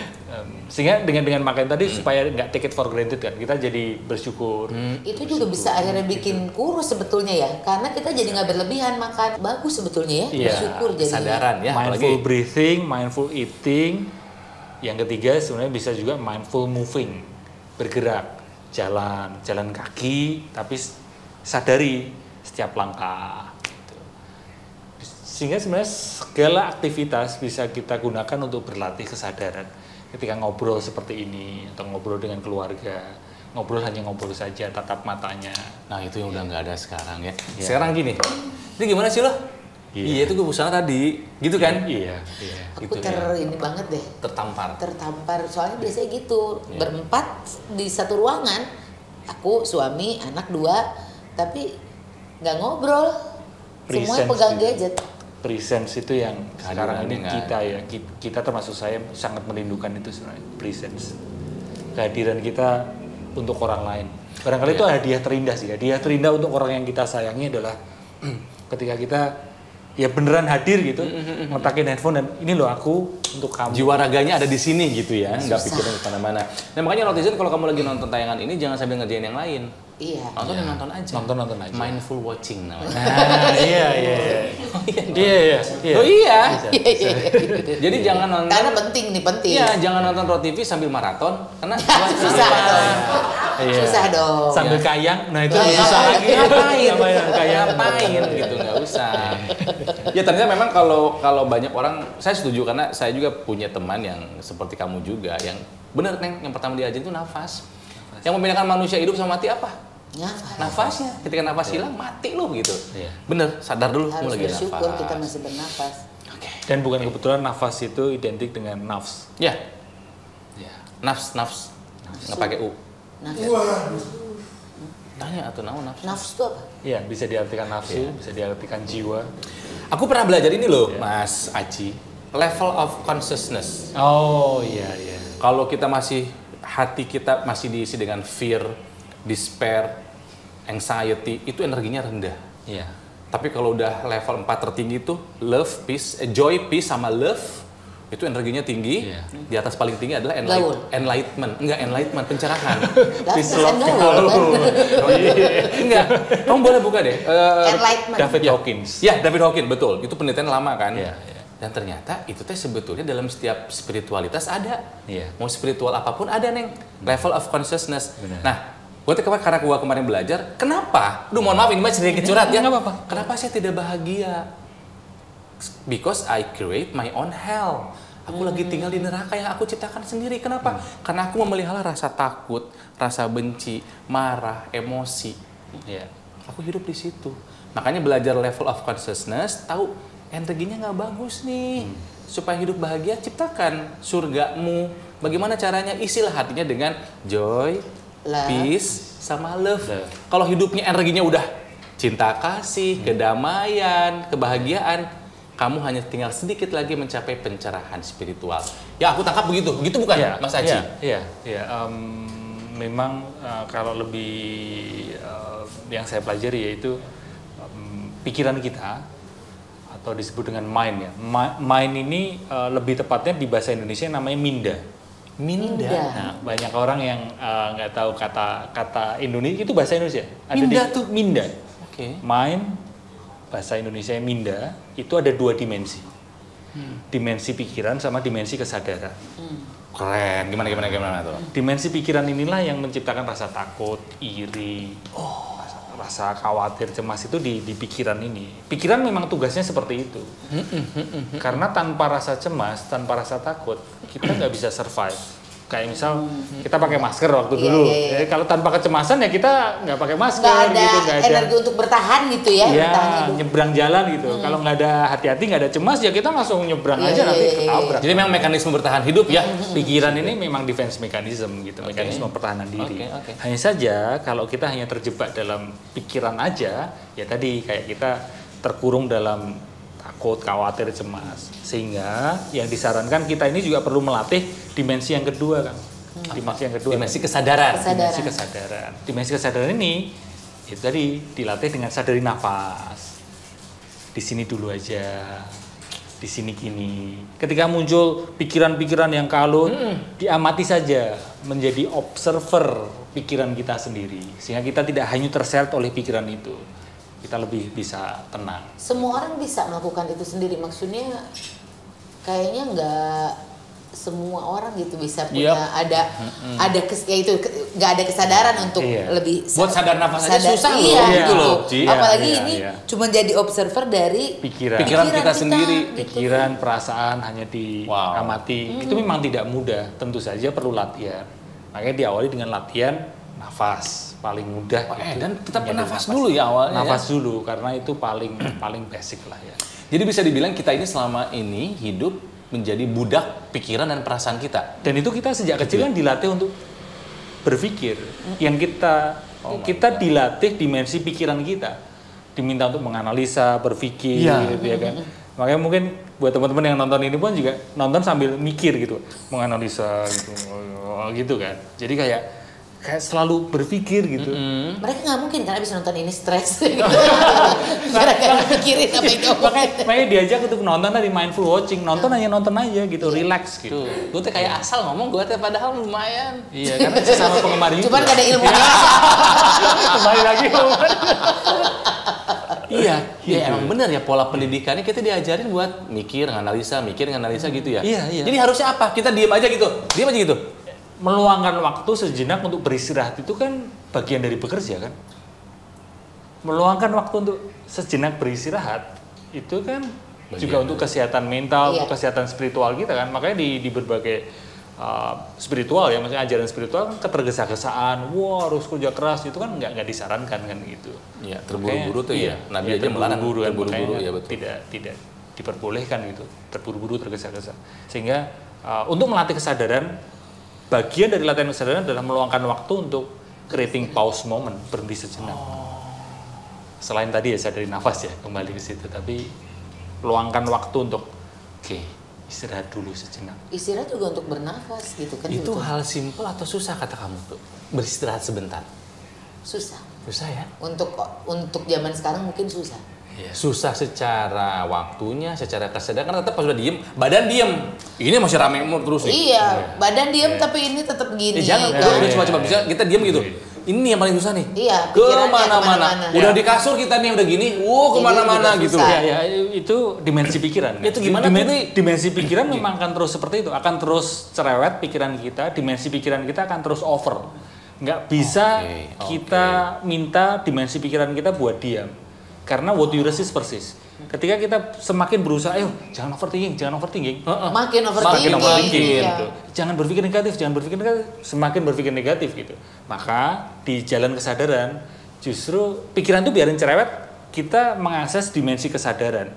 Sehingga dengan makan tadi supaya nggak take it for granted kan, kita jadi bersyukur. Itu juga bisa akhirnya bikin kurus sebetulnya ya. Karena kita jadi nggak berlebihan makan. Bagus sebetulnya ya. Iya, Bersyukur jadinya. Kesadaran ya. Mindful Apalagi breathing, mindful eating. Yang ketiga sebenarnya bisa juga mindful moving, bergerak, jalan kaki, tapi sadari setiap langkah. Gitu. Sehingga sebenarnya segala aktivitas bisa kita gunakan untuk berlatih kesadaran. Ketika ngobrol seperti ini, atau ngobrol dengan keluarga, ngobrol hanya ngobrol saja, tatap matanya. nah itu yang udah nggak ada sekarang ya. Iya. Sekarang gini. Ini gimana sih lo? Iya, itu gue usaha tadi. Gitu kan? Iya. Aku Gitu ini banget deh. Tertampar. Tertampar. Soalnya biasanya gitu. Iya. Berempat di satu ruangan. Aku, suami, anak 2. Tapi nggak ngobrol. Semua Presence pegang juga. gadget. Presence itu yang sekarang ini nggak kita ya, kita termasuk saya sangat merindukan itu sebenarnya, presence. Kehadiran kita untuk orang lain. Barangkali itu hadiah terindah sih. Hadiah terindah untuk orang yang kita sayangi adalah ketika kita ya beneran hadir gitu, ngetakin handphone dan ini loh aku untuk kamu. Jiwa raganya ada di sini gitu ya, nggak pikirin kemana-mana. Nah makanya netizen kalau kamu lagi nonton tayangan ini jangan sambil ngerjain yang lain. Iya. Nonton dan nonton aja. Nonton aja. Mindful watching namanya. Nah, iya. Iya. Oh iya. Iya. Jadi jangan nonton. Karena penting. Iya, jangan nonton Pro TV sambil maraton karena Susah dong. Iya. Susah dong. Sambil kayang, nah itu Kayang. lebih susah lagi. Ngapain gitu, nggak usah. Ya ternyata memang kalau banyak orang, saya setuju karena saya juga punya teman yang seperti kamu juga yang bener Neng, yang pertama diajarin itu nafas. Yang membedakan manusia hidup sama mati apa? Nafasnya. Ketika nafas hilang mati lu gitu. Iya. Bener, sadar dulu Harus lu lagi bersyukur nafas. kita masih bernafas. Oke. Dan bukan kebetulan nafas itu identik dengan nafs. Ya, Ya. nafs. Nggak pakai u. Nafsu. Tanya atau naon nafs? Nafsu itu apa? Iya, bisa diartikan nafsu, bisa diartikan jiwa. Aku pernah belajar ini loh, Iya. Mas Aci. Level of consciousness. Oh, iya. Kalau kita hati kita masih diisi dengan fear, despair, anxiety, itu energinya rendah. Iya. Tapi kalau udah level 4 tertinggi itu love, peace, joy, peace sama love, itu energinya tinggi. Iya. Di atas paling tinggi adalah Gaul. enlightenment. Enlightenment, pencerahan. Peace, Saya love, gaul, kan? Enggak. Kamu boleh buka deh. Enlightenment. David Ya. Hawkins. Ya, David Hawkins, betul. Itu penelitian lama kan. Iya. Dan ternyata itu teh sebetulnya dalam setiap spiritualitas ada. Iya. Mau spiritual apapun ada, Neng. Level of consciousness. Benar. Nah, Gue karena gue kemarin belajar, kenapa? Duh, mohon maaf ini mah sedikit curhat ya. Nggak apa-apa. Kenapa saya tidak bahagia? Because I create my own hell. Aku lagi tinggal di neraka yang aku ciptakan sendiri. Kenapa? Karena aku memelihara rasa takut, rasa benci, marah, emosi. Iya. Aku hidup di situ. Makanya belajar level of consciousness, tahu energinya nggak bagus nih. Supaya hidup bahagia, ciptakan surgamu. Bagaimana caranya? Isilah hatinya dengan joy, Love. peace, sama love. Kalau hidupnya energinya udah cinta kasih, kedamaian, kebahagiaan, kamu hanya tinggal sedikit lagi mencapai pencerahan spiritual. Ya aku tangkap begitu. Begitu bukan, Iya, Mas Aji? Iya. Memang kalau lebih yang saya pelajari yaitu pikiran kita atau disebut dengan mind ya. Mind ini lebih tepatnya di bahasa Indonesia namanya minda. Minda. Nah, banyak orang yang nggak tahu kata Indonesia itu bahasa Indonesia. Minda tuh? Minda. Oke. Mind bahasa Indonesia minda itu ada 2 dimensi. Dimensi pikiran sama dimensi kesadaran. Keren. Gimana tuh? Dimensi pikiran inilah yang menciptakan rasa takut, iri, rasa khawatir, cemas itu di pikiran ini. Pikiran memang tugasnya seperti itu. Karena tanpa rasa cemas, tanpa rasa takut, kita nggak bisa survive. Kayak misal kita pakai masker waktu dulu. Iya. Jadi kalau tanpa kecemasan ya kita nggak pakai masker Nggak ada gitu, nggak ada energi untuk bertahan gitu ya. ya bertahan hidup. nyebrang jalan gitu. Kalau nggak ada hati-hati, nggak ada cemas ya kita langsung nyebrang Iya, aja iya, nanti iya, ketabrak. Jadi memang mekanisme bertahan hidup ya. Pikiran ini memang defense mechanism gitu, mekanisme pertahanan diri. Oke. Hanya saja kalau kita hanya terjebak dalam pikiran aja, ya tadi kayak kita terkurung dalam takut, khawatir, cemas. Sehingga yang disarankan kita ini juga perlu melatih dimensi yang kedua kan. Dimensi yang kedua. Dimensi kesadaran. Dimensi kesadaran. Dimensi kesadaran ini itu tadi dilatih dengan sadari nafas. Di sini dulu aja. Di sini gini. Ketika muncul pikiran-pikiran yang kalut, diamati saja, menjadi observer pikiran kita sendiri. Sehingga kita tidak hanya terseret oleh pikiran itu. Kita lebih bisa tenang. Semua orang bisa melakukan itu sendiri. Maksudnya kayaknya nggak semua orang gitu bisa punya ada nggak ada kesadaran untuk lebih buat sadar nafas aja susah loh. Iya, gitu loh. Apalagi ini cuma jadi observer dari pikiran kita sendiri. Pikiran, perasaan hanya diamati. Itu memang tidak mudah. Tentu saja perlu latihan. Makanya diawali dengan latihan nafas paling mudah. Dan tetap nafas dulu ya awalnya. Nafas dulu karena itu paling basic lah ya. Jadi bisa dibilang kita ini selama ini hidup menjadi budak pikiran dan perasaan kita. Dan itu kita sejak kecil kan dilatih untuk berpikir. Yang kita dilatih dimensi pikiran kita. Diminta untuk menganalisa, berpikir gitu ya kan. Makanya mungkin buat teman-teman yang nonton ini pun juga nonton sambil mikir gitu, menganalisa gitu kan. Jadi kayak selalu berpikir gitu. Mereka nggak mungkin karena bisa nonton ini stres. Gara-gara mikirin apa yang Makanya diajak untuk nonton tadi mindful watching, nonton aja gitu, relax gitu. Gue tuh kayak asal ngomong, gue tuh padahal lumayan. Iya, karena sesama penggemar YouTube. Cuman gak ada ilmunya. Kembali lagi. Iya, emang bener ya pola pendidikannya kita diajarin buat mikir, nganalisa gitu ya. Iya. Jadi harusnya apa? Kita diem aja gitu. Meluangkan waktu sejenak untuk beristirahat itu kan bagian dari bekerja kan. Meluangkan waktu untuk sejenak beristirahat itu kan juga untuk kesehatan mental, untuk kesehatan spiritual kita kan. Makanya di berbagai spiritual ya, maksudnya ajaran spiritual kan ketergesa-gesaan, harus kerja keras itu kan nggak disarankan kan gitu. Iya, terburu-buru tuh ya. Nabi aja melarang terburu-buru ya, betul. Tidak diperbolehkan gitu, terburu-buru, tergesa-gesa. Sehingga untuk melatih kesadaran, bagian dari latihan kesadaran adalah meluangkan waktu untuk creating pause moment, berhenti sejenak. Selain tadi ya sadari nafas ya, kembali ke situ, tapi luangkan waktu untuk istirahat dulu sejenak. Istirahat juga untuk bernafas gitu kan. Itu hal simpel atau susah kata kamu tuh? Beristirahat sebentar. Susah. Susah ya? Untuk zaman sekarang mungkin susah. Iya. Susah secara waktunya, secara kesadaran, karena tetap pas udah diem, badan diem. Ini masih rame terus nih. Iya, badan diem tapi ini tetap gini. Jangan, coba bisa kita diem gitu. Ini yang paling susah nih. Iya, kemana-mana. Udah di kasur kita nih udah gini, kemana-mana gitu. Ya, itu dimensi pikiran. Itu gimana dimensi pikiran memang akan terus seperti itu, akan terus cerewet pikiran kita, dimensi pikiran kita akan terus over. Nggak bisa kita minta dimensi pikiran kita buat diam. Karena what you resist persis. Ketika kita semakin berusaha, ayo jangan overthinking. Makin overthinking. Gitu. Jangan berpikir negatif, semakin berpikir negatif gitu. Maka di jalan kesadaran, justru pikiran itu biarin cerewet, kita mengakses dimensi kesadaran.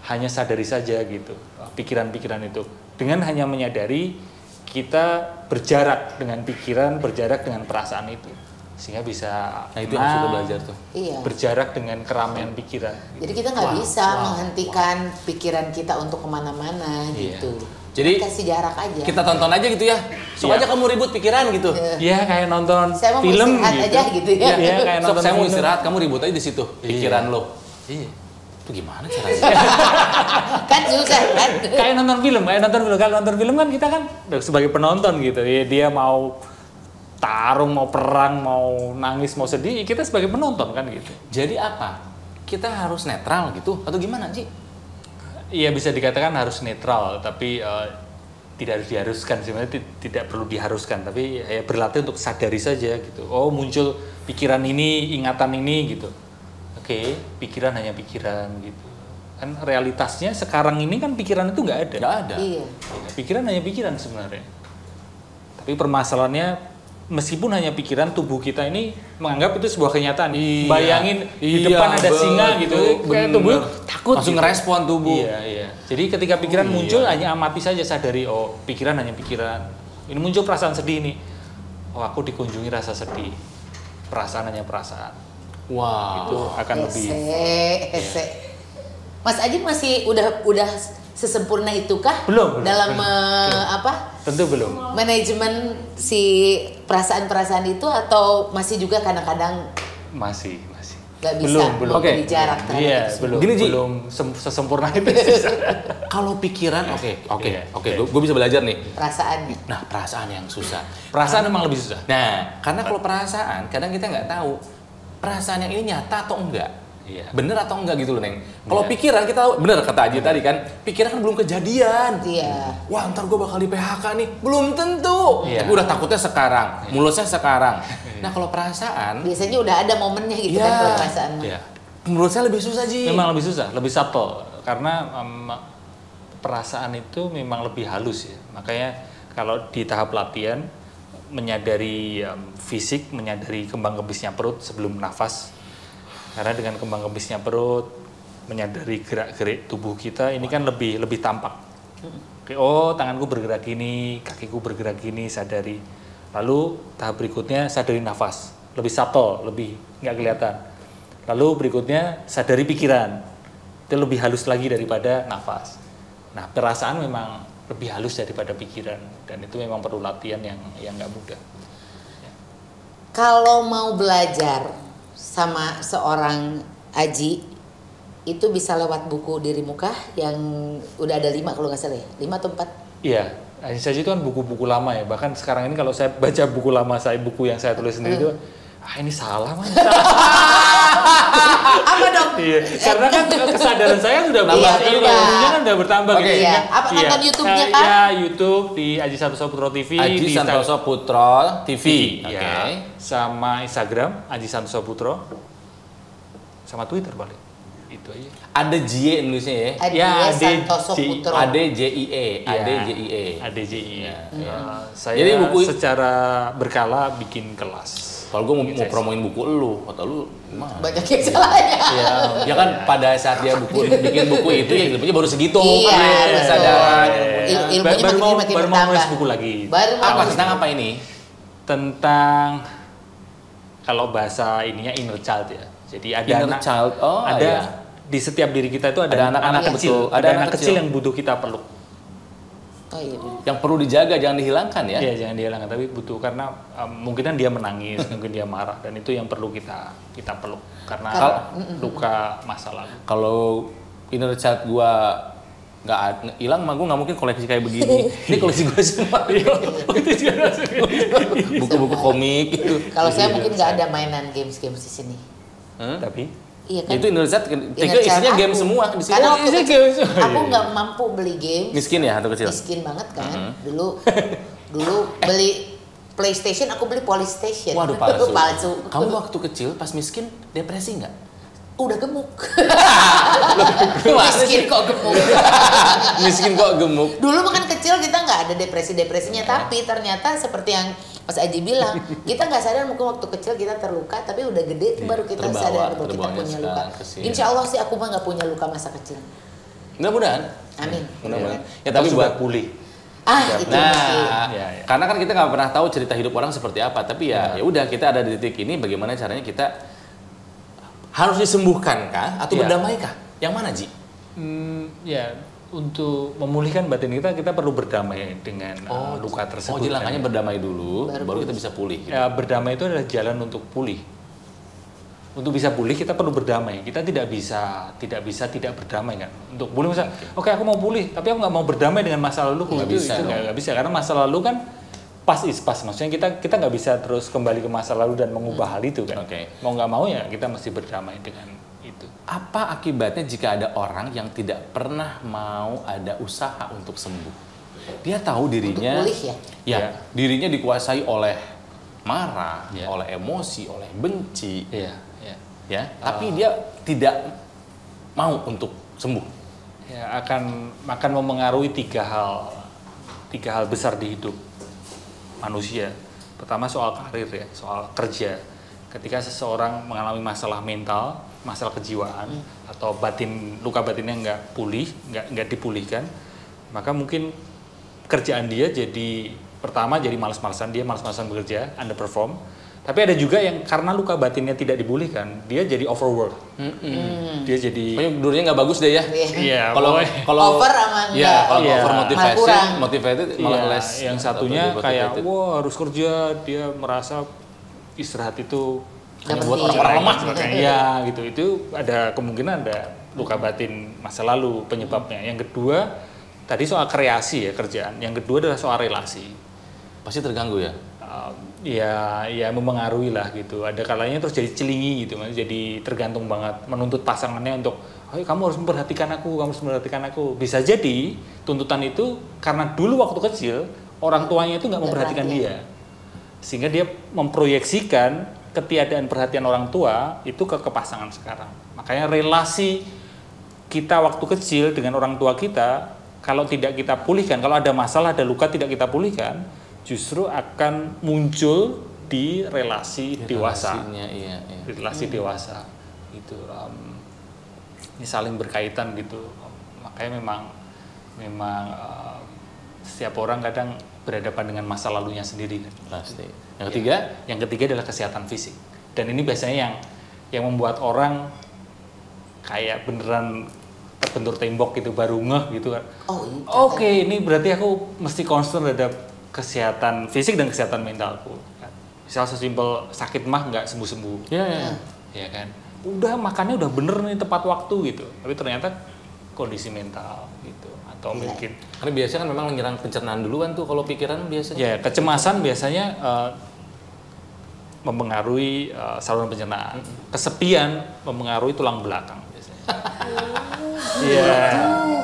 Hanya sadari saja gitu, pikiran-pikiran itu. Dengan hanya menyadari, kita berjarak dengan pikiran, berjarak dengan perasaan itu. Sehingga bisa itu yang sudah belajar tuh. Iya. Berjarak dengan keramaian pikiran. Jadi kita nggak bisa menghentikan pikiran kita untuk kemana-mana gitu. Jadi kasih jarak aja. Kita tonton aja gitu ya. Soalnya kamu ribut pikiran gitu. Iya, kayak nonton saya mau film istirahat gitu. aja gitu ya. Iya, kayak nonton Saya mau film. istirahat, kamu ribut aja di situ pikiran lo. Iya. Itu gimana caranya? Kan susah kan. Kayak nonton film. Kalau nonton film kan kita kan sebagai penonton gitu. Ya, dia mau tarung, mau perang, mau nangis, mau sedih, kita sebagai penonton kan gitu. Jadi apa? Kita harus netral gitu atau gimana sih? Iya, bisa dikatakan harus netral, tapi tidak harus diharuskan, sebenarnya tidak perlu diharuskan, tapi ya berlatih untuk sadari saja gitu. Oh, muncul pikiran ini, ingatan ini gitu. Oke, pikiran hanya pikiran gitu. Kan realitasnya sekarang ini kan pikiran itu nggak ada. Nggak ada. Iya. Pikiran hanya pikiran sebenarnya. Tapi permasalahannya, meskipun hanya pikiran, tubuh kita ini menganggap itu sebuah kenyataan. Iya. Bayangin di depan ada singa gitu, kayak tubuh takut. Langsung gitu. ngerespon tubuh. Iya. Jadi ketika pikiran muncul, hanya amati saja, sadari, oh pikiran hanya pikiran. Ini muncul perasaan sedih nih. Oh, aku dikunjungi rasa sedih. Perasaan hanya perasaan. Wah. Itu akan lebih. Mas Aji masih udah sesempurna itukah? Belum. Dalam Tentu belum. manajemen si perasaan-perasaan itu, atau masih juga kadang-kadang Masih. nggak bisa Belum. memberi jarak terhadap Iya, itu semua? belum. Gini, Ji. Belum sesempurna itu. Kalau pikiran, Iya. gue bisa belajar nih. Perasaannya. Nah, perasaan yang susah. Perasaan memang lebih susah. Nah, karena kalau perasaan, kadang kita nggak tahu perasaan yang ini nyata atau enggak. Iya. Bener atau enggak gitu loh, Neng. Kalau Iya. pikiran kita tahu, bener kata Aji tadi kan, pikiran kan belum kejadian. Iya. Wah, ntar gue bakal di PHK nih. Belum tentu. Iya. Tapi udah takutnya sekarang, mulusnya sekarang. Nah, kalau perasaan, Biasanya udah ada momennya gitu Iya. kan kalau perasaan. Iya. menurut saya lebih susah, Ji. Memang lebih susah, lebih subtle. Karena perasaan itu memang lebih halus ya. Makanya kalau di tahap latihan, menyadari fisik, menyadari kembang kebisnya perut sebelum nafas. Karena dengan kembang kebisnya perut, menyadari gerak-gerik tubuh kita, ini kan lebih tampak. Oke, oh tanganku bergerak gini, kakiku bergerak gini, sadari. Lalu tahap berikutnya sadari nafas, lebih subtle, lebih nggak kelihatan. Lalu berikutnya sadari pikiran, itu lebih halus lagi daripada nafas. Nah, perasaan memang lebih halus daripada pikiran, dan itu memang perlu latihan yang nggak mudah. Kalau mau belajar sama seorang Aji, itu bisa lewat buku Dirimu Kah yang udah ada 5 kalau nggak salah ya? 5 atau 4? Iya, Aji itu kan buku-buku lama ya. Bahkan sekarang ini kalau saya baca buku lama saya, buku yang saya tulis sendiri itu, ini salah mas. Apa dong? Iya, karena kan kesadaran saya sudah Iya, ilmunya kan udah bertambah. Oke, gitu. iya. Apa nonton YouTube-nya, Kak? Ya, YouTube di Aji Santoso Putro TV. Aji di Santoso Putro TV. Oke. Ya, sama Instagram Aji Santoso Putro, sama Twitter paling. Itu aja. Ada JIE nulisnya ya. Ya, Santoso Putro. ADJIE, ADJIE. ADJI. Iya. Saya Jadi buku- secara berkala bikin kelas. Kalau gue mau promoin buku lu, kata lu gimana? Banyak yang salahnya. Iya. Ya kan pada saat dia bikin buku itu ya ilmunya baru segitu. Iya, betul. kesadaran. Ilmunya baru mau makin baru mau bertambah. nulis buku lagi. Baru mau Apa nulis tentang buku. apa ini? Tentang kalau bahasa ininya inner child ya. Jadi ada Inner child. Oh, ada iya. di setiap diri kita itu ada Ada anak-anak anak kecil, betul. ada anak kecil yang butuh kita peluk. Oh iya. bener. Yang perlu dijaga, jangan dihilangkan ya. Iya, jangan dihilangkan, tapi butuh karena mungkin kan dia menangis, mungkin dia marah, dan itu yang perlu kita peluk karena luka masa lalu. Kalau inner child gua nggak hilang, mah gua nggak mungkin koleksi kayak begini. Ini koleksi gua semua. Buku-buku komik itu. Kalau saya mungkin nggak ada mainan games-games di sini. Tapi Iya kan? Itu inner child, Inner tiga isinya child game aku. semua di sini. Karena waktu Isinya kecil, game semua. aku nggak mampu beli games. Miskin ya atau kecil? Miskin banget kan. Dulu beli PlayStation, aku beli Polystation. Waduh, palsu. Palsu. Kamu waktu kecil pas miskin depresi nggak? Udah gemuk. Gimana Miskin sih? kok gemuk. Miskin kok gemuk. Dulu makan kecil kita nggak ada depresi-depresinya, tapi ternyata seperti yang Mas Aji bilang, kita nggak sadar mungkin waktu kecil kita terluka, tapi udah gede baru kita sadar bahwa kita terbawanya punya luka. sekarang, kesian. Insya Allah sih aku mah nggak punya luka masa kecil. Mudah-mudahan. Amin. Mudah-mudahan. Ya Tapi tapi buat buat pulih. Itu mungkin. Nah, Ya, ya. karena kan kita nggak pernah tahu cerita hidup orang seperti apa, tapi ya udah kita ada di titik ini, bagaimana caranya kita harus disembuhkan kah atau Ya. berdamai kah? Yang mana Ji? Ya, untuk memulihkan batin kita perlu berdamai dengan luka tersebut. Oh, jadi langkahnya kan. berdamai dulu, baru kita bisa pulih. Gitu. Ya, berdamai itu adalah jalan untuk pulih. Untuk bisa pulih kita perlu berdamai. Kita tidak bisa tidak berdamai kan. Untuk pulih misalnya, oke aku mau pulih, tapi aku nggak mau berdamai dengan masa lalu. Nggak bisa dong. Nggak bisa karena masa lalu kan pas is pas. Maksudnya kita nggak bisa terus kembali ke masa lalu dan mengubah hal itu kan. Oke. Mau nggak mau ya kita mesti berdamai dengan itu. Apa akibatnya jika ada orang yang tidak pernah mau ada usaha untuk sembuh? Dia tahu dirinya, Untuk pulih ya? Ya. dirinya dikuasai oleh marah, Ya. oleh emosi, oleh benci, Iya, iya. ya. Tapi dia tidak mau untuk sembuh. Ya, akan memengaruhi tiga hal besar di hidup manusia. Pertama soal karir ya, soal kerja. Ketika seseorang mengalami masalah mental, masalah kejiwaan atau luka batinnya nggak pulih, nggak dipulihkan, maka mungkin kerjaan dia pertama jadi malas-malasan, dia malas-malasan bekerja, underperform. Tapi ada juga yang karena luka batinnya tidak dipulihkan, dia jadi overwork. Dia jadi Pokoknya dulunya nggak bagus deh ya. Iya, Kalau pokoknya- kalau Over sama ya enggak. kalau Iya. over Malah kurang. motivated malah iya, less. yang atau satunya kayak demotivated. wah harus kerja, dia merasa istirahat itu Nggak buat penting. orang-orang lemah. ya gitu. Itu ada kemungkinan ada luka batin masa lalu penyebabnya. Yang kedua tadi soal kreasi ya kerjaan. Yang kedua adalah soal relasi. Pasti terganggu ya. Ya memengaruhi lah gitu. Ada kalanya terus jadi celingi gitu, jadi tergantung banget menuntut pasangannya untuk, oh kamu harus memperhatikan aku, kamu harus memperhatikan aku. Bisa jadi tuntutan itu karena dulu waktu kecil orang tuanya itu nggak memperhatikan dia, sehingga dia memproyeksikan ketiadaan perhatian orang tua itu ke pasangan sekarang. Makanya relasi kita waktu kecil dengan orang tua kita kalau tidak kita pulihkan, kalau ada masalah, ada luka tidak kita pulihkan, justru akan muncul di relasi dewasa, Relasinya, iya. di relasi dewasa gitu. Ini saling berkaitan gitu. Makanya memang setiap orang kadang berhadapan dengan masa lalunya sendiri kan. Pasti. Yang ketiga, Yang ketiga adalah kesehatan fisik. Dan ini biasanya yang membuat orang kayak beneran terbentur tembok gitu baru ngeh gitu kan. Oh, itu. Oke, ini berarti aku mesti concern terhadap kesehatan fisik dan kesehatan mentalku. Misal sesimpel sakit mah nggak sembuh-sembuh, ya. ya kan? Udah makannya udah bener nih tepat waktu gitu, tapi ternyata kondisi mental gitu atau mungkin Karena biasanya kan memang menyerang pencernaan duluan tuh kalau pikiran biasanya. ya kecemasan biasanya mempengaruhi saluran pencernaan, kesepian mempengaruhi tulang belakang biasanya. Iya,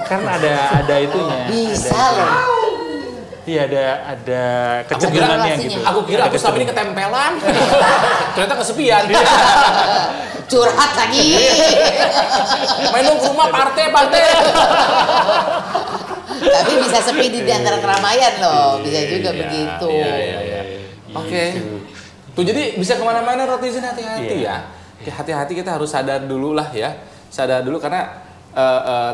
kan ada itunya. Bisa ada loh. Iya ada kecenderungannya relasinya. gitu. Aku kira Ada aku selama ini ketempelan. Ternyata kesepian. Curhat lagi. Main dong ke rumah partai. Tapi bisa sepi di antara keramaian loh. Bisa juga begitu. Iya. Oke. Tuh jadi bisa kemana-mana Rotizen, hati-hati Iya. ya. Hati-hati, kita harus sadar dulu lah ya. Sadar dulu karena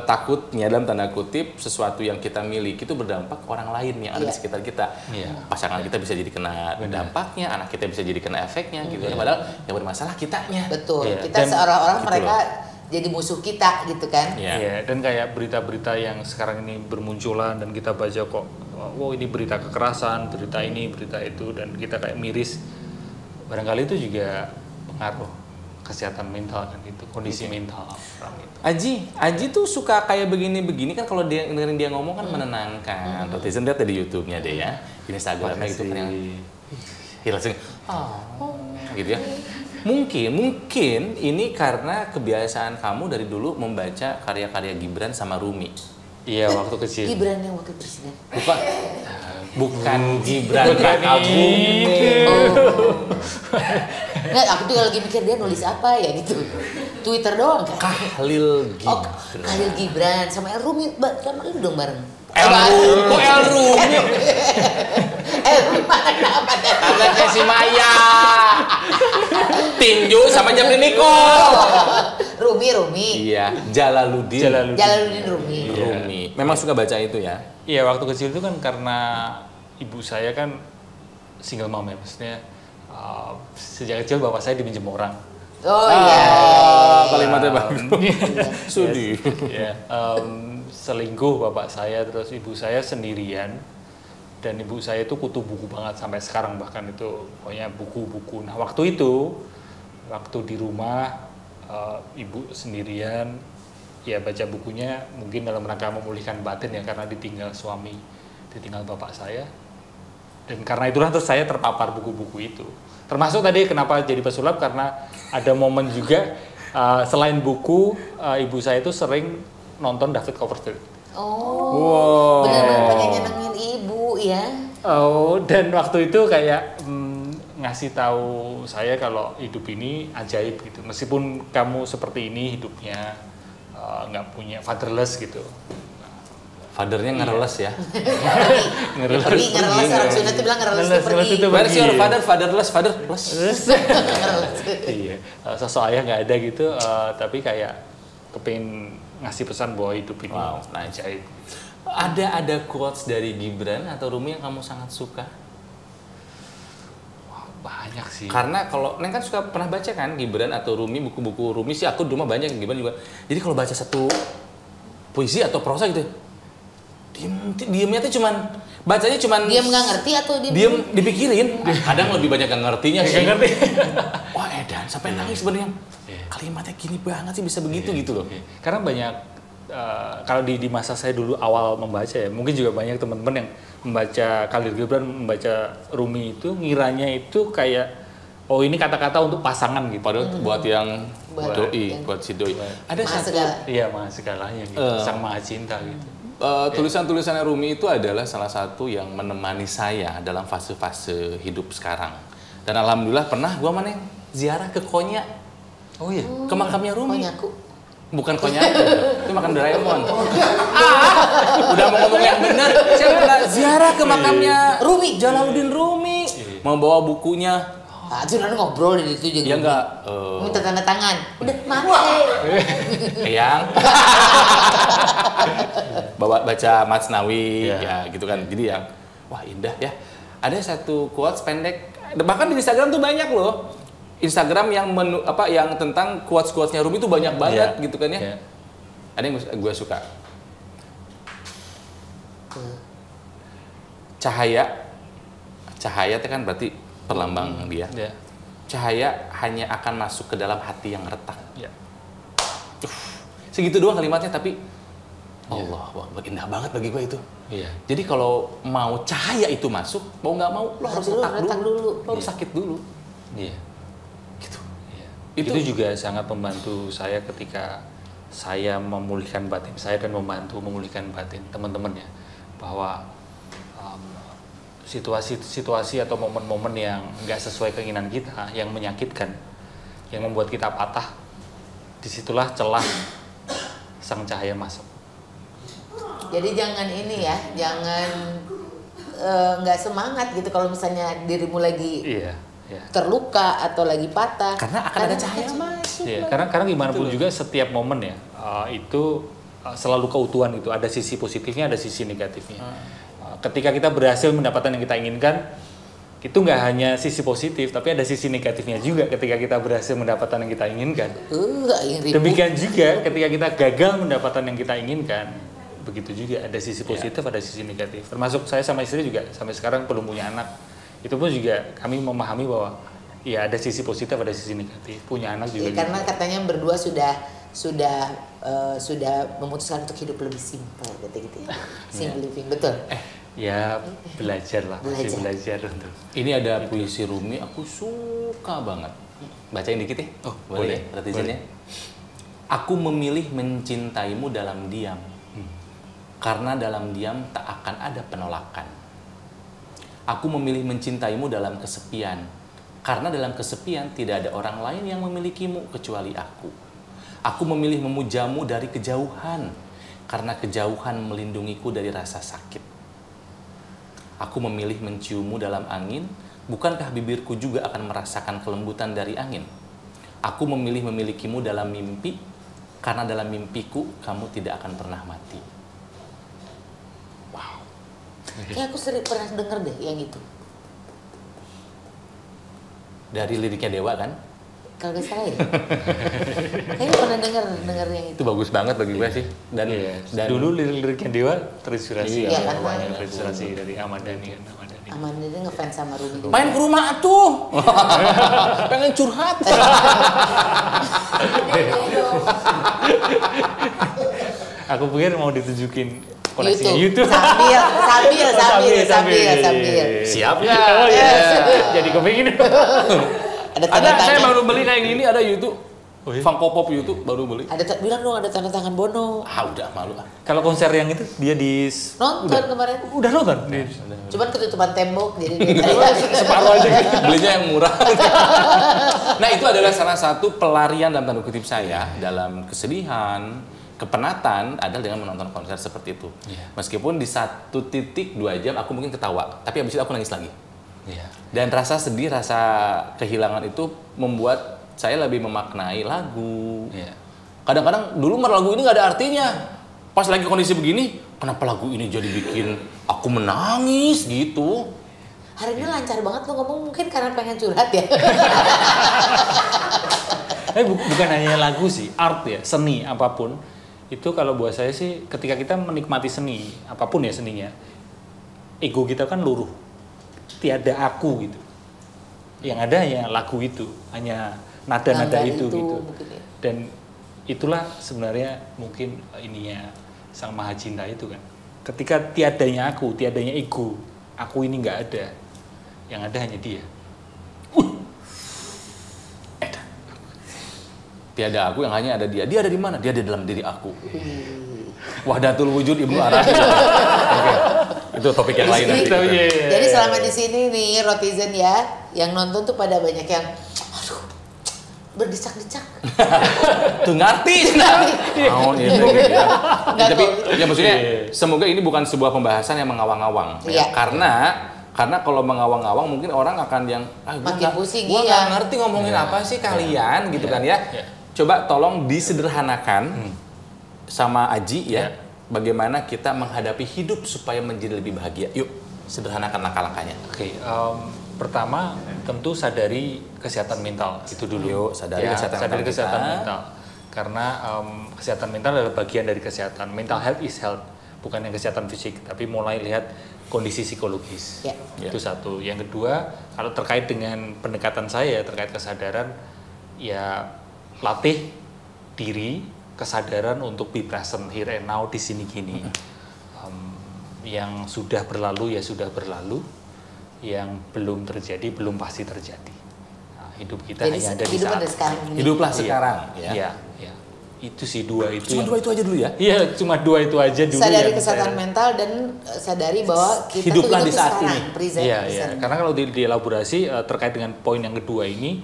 takutnya dalam tanda kutip sesuatu yang kita miliki itu berdampak ke orang lain yang ada di sekitar kita. Iya. Pasangan kita bisa jadi kena dampaknya, anak kita bisa jadi kena efeknya gitu. Padahal yang bermasalah kitanya. Betul. Iya, Kita dan seolah-olah gitu mereka jadi musuh kita gitu kan. Iya. Iya, dan kayak berita-berita yang sekarang ini bermunculan dan kita baca kok, wow ini berita kekerasan, berita ini, berita itu, dan kita kayak miris. Barangkali itu juga pengaruh kesehatan mental kan itu, kondisi mental orang itu. Aji tuh suka kayak begini-begini kan, kalau dia dengerin dia ngomong kan menenangkan. Rotizen lihat di YouTube-nya deh ya, di Instagram-nya gitu kan yang langsung gitu ya. Mungkin ini karena kebiasaan kamu dari dulu membaca karya-karya Gibran sama Rumi. Iya, waktu kecil. Gibran yang wakil presiden. Bukan Bukan Gibran Raka Buming. Nggak, aku tuh lagi mikir dia nulis apa ya gitu. Twitter doang kan? Khalil Oh, Gibran. Khalil Gibran sama El Rumi, sama lu dong bareng. El Rumi, kok El Rumi? El Rumi mana kenapa? Anaknya si Maya. Tinju sama Jabri Nicole. Rumi. Iya, Jalaluddin. Jalaluddin Rumi. Rumi. Memang suka baca itu ya? Iya, waktu kecil itu kan karena ibu saya kan single mom ya, maksudnya sejak kecil bapak saya dipinjam orang. Oh iya. Kalimatnya bagus. Sedih. Ya, selingkuh bapak saya, terus ibu saya sendirian, dan ibu saya itu kutu buku banget sampai sekarang, bahkan itu pokoknya buku-buku. Nah waktu itu, waktu di rumah ibu sendirian, ya baca bukunya mungkin dalam rangka memulihkan batin ya, karena ditinggal suami, ditinggal bapak saya, dan karena itulah terus saya terpapar buku-buku itu. Termasuk tadi kenapa jadi pesulap, karena ada momen juga selain buku, ibu saya itu sering nonton David Copperfield. Oh, benar-benar pengen nyenengin ibu ya. Oh, dan waktu itu kayak ngasih tahu saya kalau hidup ini ajaib gitu. Meskipun kamu seperti ini hidupnya nggak punya fatherless gitu. Fathernya ngereles ya? Pergi ngereles, orang Sunda tuh bilang ngereles itu pergi. Where's your father? Fatherless. Iya, sosok ayah nggak ada gitu, tapi kayak kepengin ngasih pesan bahwa hidup ini ajaib. Ada quotes dari Gibran atau Rumi yang kamu sangat suka? Wah, banyak sih. Karena kalau Neng kan suka pernah baca kan Gibran atau Rumi, buku-buku Rumi sih aku di rumah banyak, Gibran juga. Jadi kalau baca satu puisi atau prosa gitu, diemnya tuh cuman bacanya cuman Diam nggak ngerti atau diem dipikirin. Kadang lebih banyak yang ngertinya sih. Nggak ngerti. Wah edan sampai nangis sebenarnya. Kalimatnya gini banget sih bisa begitu gitu loh. Karena banyak kalau di masa saya dulu awal membaca ya, mungkin juga banyak teman-teman yang membaca Khalil Gibran, membaca Rumi itu ngiranya itu kayak oh ini kata-kata untuk pasangan gitu. Padahal buat yang doi, buat si doi. Ada satu iya maha segalanya gitu, sang maha cinta gitu. Tulisan-tulisannya Rumi itu adalah salah satu yang menemani saya dalam fase-fase hidup sekarang. Dan alhamdulillah pernah gua ziarah ke Konya. Oh iya. Ke makamnya Rumi. Konyaku. Bukan Konyaku, itu makan Doraemon. Udah mau ngomong yang benar. Saya pernah ziarah ke makamnya Rumi. Jalaluddin Rumi. Mau bawa bukunya. Itu nanti ngobrol di situ juga. Ya enggak. Minta tanda tangan. Udah mati. Eyang. Baca Matsnawi ya gitu kan. Jadi yang wah indah ya. Ada satu quotes pendek, bahkan di Instagram tuh banyak loh. Instagram yang yang tentang quotes-quotesnya Rumi tuh banyak banget gitu kan ya. Ada yang gue suka. Cahaya itu kan berarti perlambang dia. Cahaya hanya akan masuk ke dalam hati yang retak. Segitu doang kalimatnya, tapi Allah, wah indah banget bagi gue itu. Jadi kalau mau cahaya itu masuk, mau nggak mau lo harus retak dulu. Lo harus sakit dulu. Gitu. Itu juga sangat membantu saya ketika saya memulihkan batin saya dan membantu memulihkan batin teman-teman ya, bahwa situasi-situasi atau momen-momen yang nggak sesuai keinginan kita, yang menyakitkan, yang membuat kita patah, disitulah celah sang cahaya masuk. Jadi jangan ini ya, jangan nggak semangat gitu kalau misalnya dirimu lagi terluka atau lagi patah. Karena akan ada cahaya masuk. Karena gimana pun juga setiap momen ya itu selalu keutuhan itu, ada sisi positifnya, ada sisi negatifnya. Ketika kita berhasil mendapatkan yang kita inginkan, itu nggak hanya sisi positif, tapi ada sisi negatifnya juga ketika kita berhasil mendapatkan yang kita inginkan. Demikian juga ketika kita gagal mendapatkan yang kita inginkan, begitu juga ada sisi positif, ada sisi negatif. Termasuk saya sama istri juga sampai sekarang belum punya anak. Itu pun juga kami memahami bahwa ya ada sisi positif, ada sisi negatif. Punya anak juga. Karena katanya berdua sudah memutuskan untuk hidup lebih simpel gitu ya. Simple living, betul. Ya belajar lah, masih belajar untuk. Ini ada puisi Rumi, aku suka banget. Bacain dikit ya? Oh boleh. Netizennya. Aku memilih mencintaimu dalam diam, karena dalam diam tak akan ada penolakan. Aku memilih mencintaimu dalam kesepian. Karena dalam kesepian tidak ada orang lain yang memilikimu kecuali aku. Aku memilih memujamu dari kejauhan. Karena kejauhan melindungiku dari rasa sakit. Aku memilih menciummu dalam angin. Bukankah bibirku juga akan merasakan kelembutan dari angin? Aku memilih memilikimu dalam mimpi. Karena dalam mimpiku kamu tidak akan pernah mati. Wow. Kayak aku sering pernah denger deh yang itu. Dari liriknya Dewa kan? Kalau nggak salah ya. Kayaknya pernah denger yang itu. Itu bagus banget bagi gue sih. Dan dulu lirik-liriknya Dewa terinspirasi Iya, kan? terinspirasi dari Ahmad Dhani kan. Aman ini ngefans sama Rudy. main ke rumah tuh. Pengen curhat. Aku pikir mau ditunjukin koleksinya YouTube. Sambil. Siap ya. Oh iya. Jadi kepingin. Ada saya baru beli kayak gini, ada YouTube. Oh, iya? Funko Pop YouTube baru beli. Bilang dong ada tanda tangan Bono. Udah malu ah. Kalau konser yang itu dia di Nonton kemarin. Udah nonton? Cuman ketutupan tembok jadi Separuh aja gitu. Belinya yang murah. Nah, itu adalah salah satu pelarian dalam tanda kutip saya dalam kesedihan, kepenatan adalah dengan menonton konser seperti itu. Yeah. Meskipun di 1 titik 2 jam aku mungkin ketawa, tapi habis itu aku nangis lagi. Yeah. Dan rasa sedih, rasa kehilangan itu membuat saya lebih memaknai lagu. Yeah. Kadang-kadang dulu lagu ini nggak ada artinya. Pas lagi kondisi begini, kenapa lagu ini jadi bikin aku menangis gitu? Hari ini lancar banget lo ngomong, mungkin karena pengen curhat ya. Tapi bukan hanya lagu sih, art ya, seni apapun. Itu kalau buat saya sih ketika kita menikmati seni, apapun ya seninya, ego kita kan luruh. Tiada aku gitu. Yang ada hanya lagu itu, hanya nada-nada itu gitu. Ya. Dan itulah sebenarnya mungkin ininya Sang Maha Cinta itu kan. Ketika tiadanya aku, tiadanya ego, aku ini nggak ada. Yang ada hanya dia. Tiada aku, yang hanya ada dia. Dia ada di mana? Dia ada dalam diri aku. Wahdatul wujud Ibnu Arabi. Okay. Itu topik yang lain nanti. Jadi selama di sini nih Rotizen ya, yang nonton tuh pada banyak yang aduh berdesak-decak. Tuh ngerti. Naon itu ya. Tapi ya maksudnya semoga ini bukan sebuah pembahasan yang mengawang-awang ya. Karena kalau mengawang-awang mungkin orang akan yang makin pusing. Gua nggak ngerti ngomongin apa sih kalian gitu kan ya. Coba tolong disederhanakan sama Aji ya. Bagaimana kita menghadapi hidup supaya menjadi lebih bahagia. Yuk, sederhanakan langkah-langkahnya. Oke, pertama tentu sadari kesehatan mental itu dulu. Yuk, sadari kesehatan mental. Karena kesehatan mental adalah bagian dari kesehatan. Mental health is health, bukan yang kesehatan fisik, tapi mulai lihat kondisi psikologis. Itu satu. Yang kedua, kalau terkait dengan pendekatan saya terkait kesadaran, ya latih diri, kesadaran untuk be present here and now di sini gini. Yang sudah berlalu ya sudah berlalu, yang belum terjadi belum pasti terjadi. Nah, hidup kita jadi hanya ada di saat sekarang ini. Hiduplah sekarang ya. Iya. Itu sih dua itu. Cuma dua itu aja dulu ya? Iya, cuma dua itu aja dulu. Sadari kesehatan mental dan sadari bahwa kita hiduplah tuh di saat sekarang, ini. present. Iya. Karena kalau dielaborasi terkait dengan poin yang kedua ini,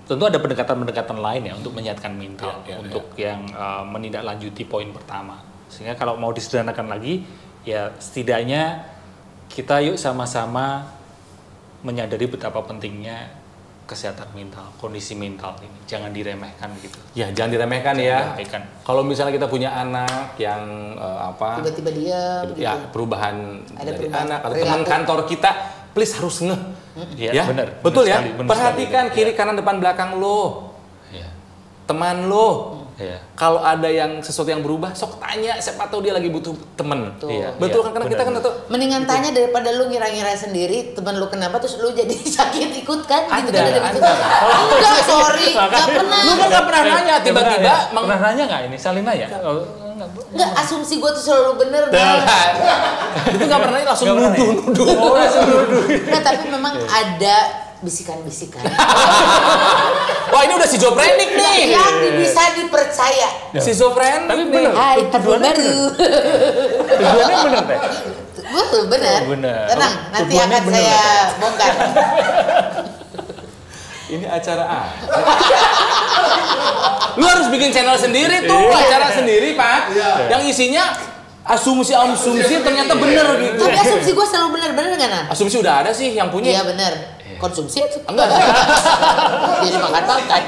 tentu ada pendekatan-pendekatan lain ya untuk menyehatkan mental, untuk yang menindaklanjuti poin pertama. Sehingga kalau mau disederhanakan lagi, ya setidaknya kita yuk sama-sama menyadari betapa pentingnya kesehatan mental, kondisi mental ini. Jangan diremehkan gitu. Ya, jangan diremehkan ya. Kalau misalnya kita punya anak yang tiba-tiba diam ya, gitu. Perubahan ada dari perubahan anak atau teman kantor kita, please harus ngeh. Ya, benar. Betul ya. Benar Perhatikan sekali. kiri kanan depan belakang lo. Ya. Teman lo. Ya. Kalau ada yang sesuatu yang berubah, sok tanya, siapa tahu dia lagi butuh temen. Iya, Betul kan? Karena kita kan tahu. Mendingan tanya daripada lu ngira-ngira sendiri teman lu kenapa terus lu jadi sakit ikut kan? Ada. Enggak, sorry, enggak pernah. Lu kan nggak pernah nanya, tiba-tiba pernah nanya nggak ini? Saling nanya? Enggak, asumsi gua tuh selalu bener. Itu nggak pernah nanya, langsung nuduh. Nah, tapi memang ada bisikan-bisikan. Wah, ini udah schizofrenik nih. Yang bisa dipercaya. Schizofrenik Tapi nih. bener. Hai, tahun baru. Tujuannya bener teh. Benar. Benar. Tenang, nanti Tujuannya akan benar, saya bongkar. Ini acara apa? Lu harus bikin channel sendiri tuh, acara sendiri, Pak. Yang isinya asumsi-asumsi ternyata bener gitu. Tapi asumsi gue selalu benar-benar nggak, Nan? Asumsi udah ada sih yang punya. Iya benar. Konsumsi itu Enggak. jadi makan-makan.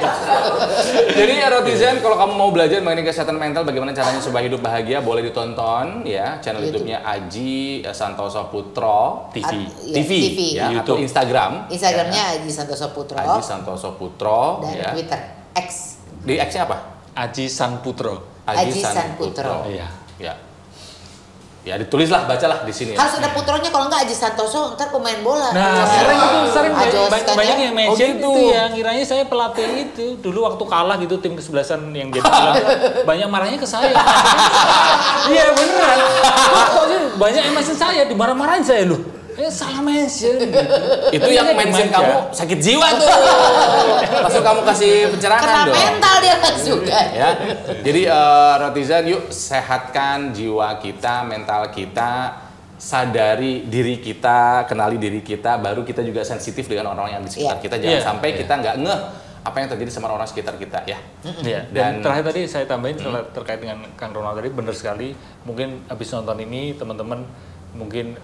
Jadi Rotizen, kalau kamu mau belajar mengenai kesehatan mental, bagaimana caranya supaya hidup bahagia, boleh ditonton ya channel YouTube-nya Aji Santoso Putro TV. TV. ya, atau YouTube. Instagram. Instagramnya Aji Santoso Putro. Aji Santoso Putro Dan ya. Twitter X. Di X-nya apa? Aji San Putro. Aji San Putro. Iya. Ya. Ya ditulislah, bacalah di sini. Ya. Harus ada putronya, kalau nggak Aji Santoso ntar pemain bola. Nah, Ajos. sering Ajos kan banyak ya? yang mention gitu. itu ya, ngiranya saya pelatih itu. Dulu waktu kalah gitu tim kesebelasan yang jadi pelatih, banyak marahnya ke saya. Iya beneran. Banyak yang mention saya, dimarah-marahin saya loh. Salah mention gitu. Itu yang mention kamu sakit jiwa tuh. Langsung kamu kasih pencerahan Kena dong. mental dia langsung kan. Ya. Jadi Rotizen, yuk sehatkan jiwa kita, mental kita, sadari diri kita, kenali diri kita, baru kita juga sensitif dengan orang yang di sekitar kita. Jangan sampai kita nggak ngeh apa yang terjadi sama orang sekitar kita ya. Iya. Dan terakhir tadi saya tambahin terkait dengan Kang Ronald tadi, benar sekali. Mungkin habis nonton ini teman-teman mungkin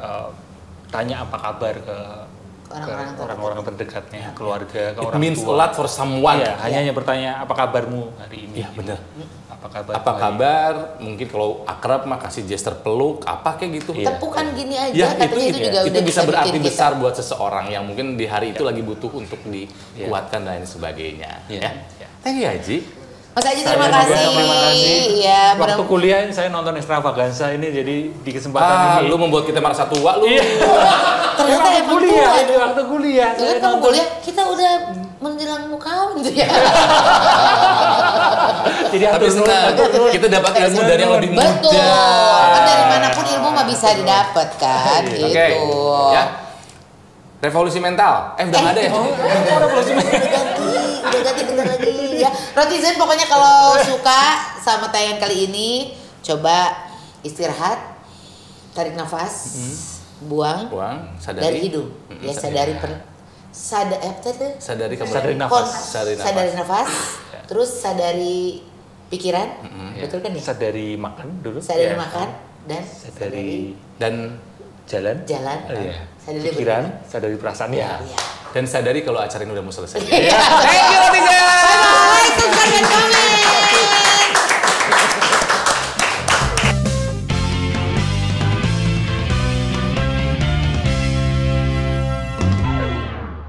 tanya apa kabar ke orang-orang terdekatnya, keluarga, ke orang tua. It means a lot for someone. Iya, hanya bertanya apa kabarmu hari ini. Iya benar. Apa kabar? Apa kabar? Mungkin kalau akrab mah kasih gesture peluk, apa kayak gitu. Tepukan gini aja, Ya, katanya itu juga itu udah bisa berarti bikin kita. besar buat seseorang yang mungkin di hari itu lagi butuh untuk dikuatkan dan lain sebagainya. Iya. Ya. Thank you Haji. Mas Aji terima Saya kasih. juga terima kasih. Iya, Waktu kuliah saya nonton Extravaganza ini, jadi di kesempatan ini. Lu membuat kita merasa tua lu. Iya. ternyata Waktu emang kuliah, tua. ini waktu kuliah. Ternyata saya kamu nonton. kuliah, kita udah menjelang mau kawin tuh ya. Tapi Jadi hatur nuhun, senang, hatur nuhun. kita dapat ilmu dari yang lebih muda. Betul. Kan dari manapun ilmu mah bisa didapat kan, gitu. Oke. Ya. Revolusi mental. Udah nggak ada ya? Udah ganti bentar lagi ya. Rotizen pokoknya kalau suka sama tayangan kali ini, coba istirahat, tarik nafas, buang Sadari. dari hidung. Ya sadari Sadari kamu. Sadari nafas. sadari nafas, terus sadari pikiran, betul kan ya? Sadari makan dulu. Sadari Ya. makan dan Sadari Dan jalan. sadari Pikiran, sadari perasaan ya. Iya. dan sadari kalau acara ini udah mau selesai. Iya. Thank you Rotizen. Bye bye, subscribe dan komen.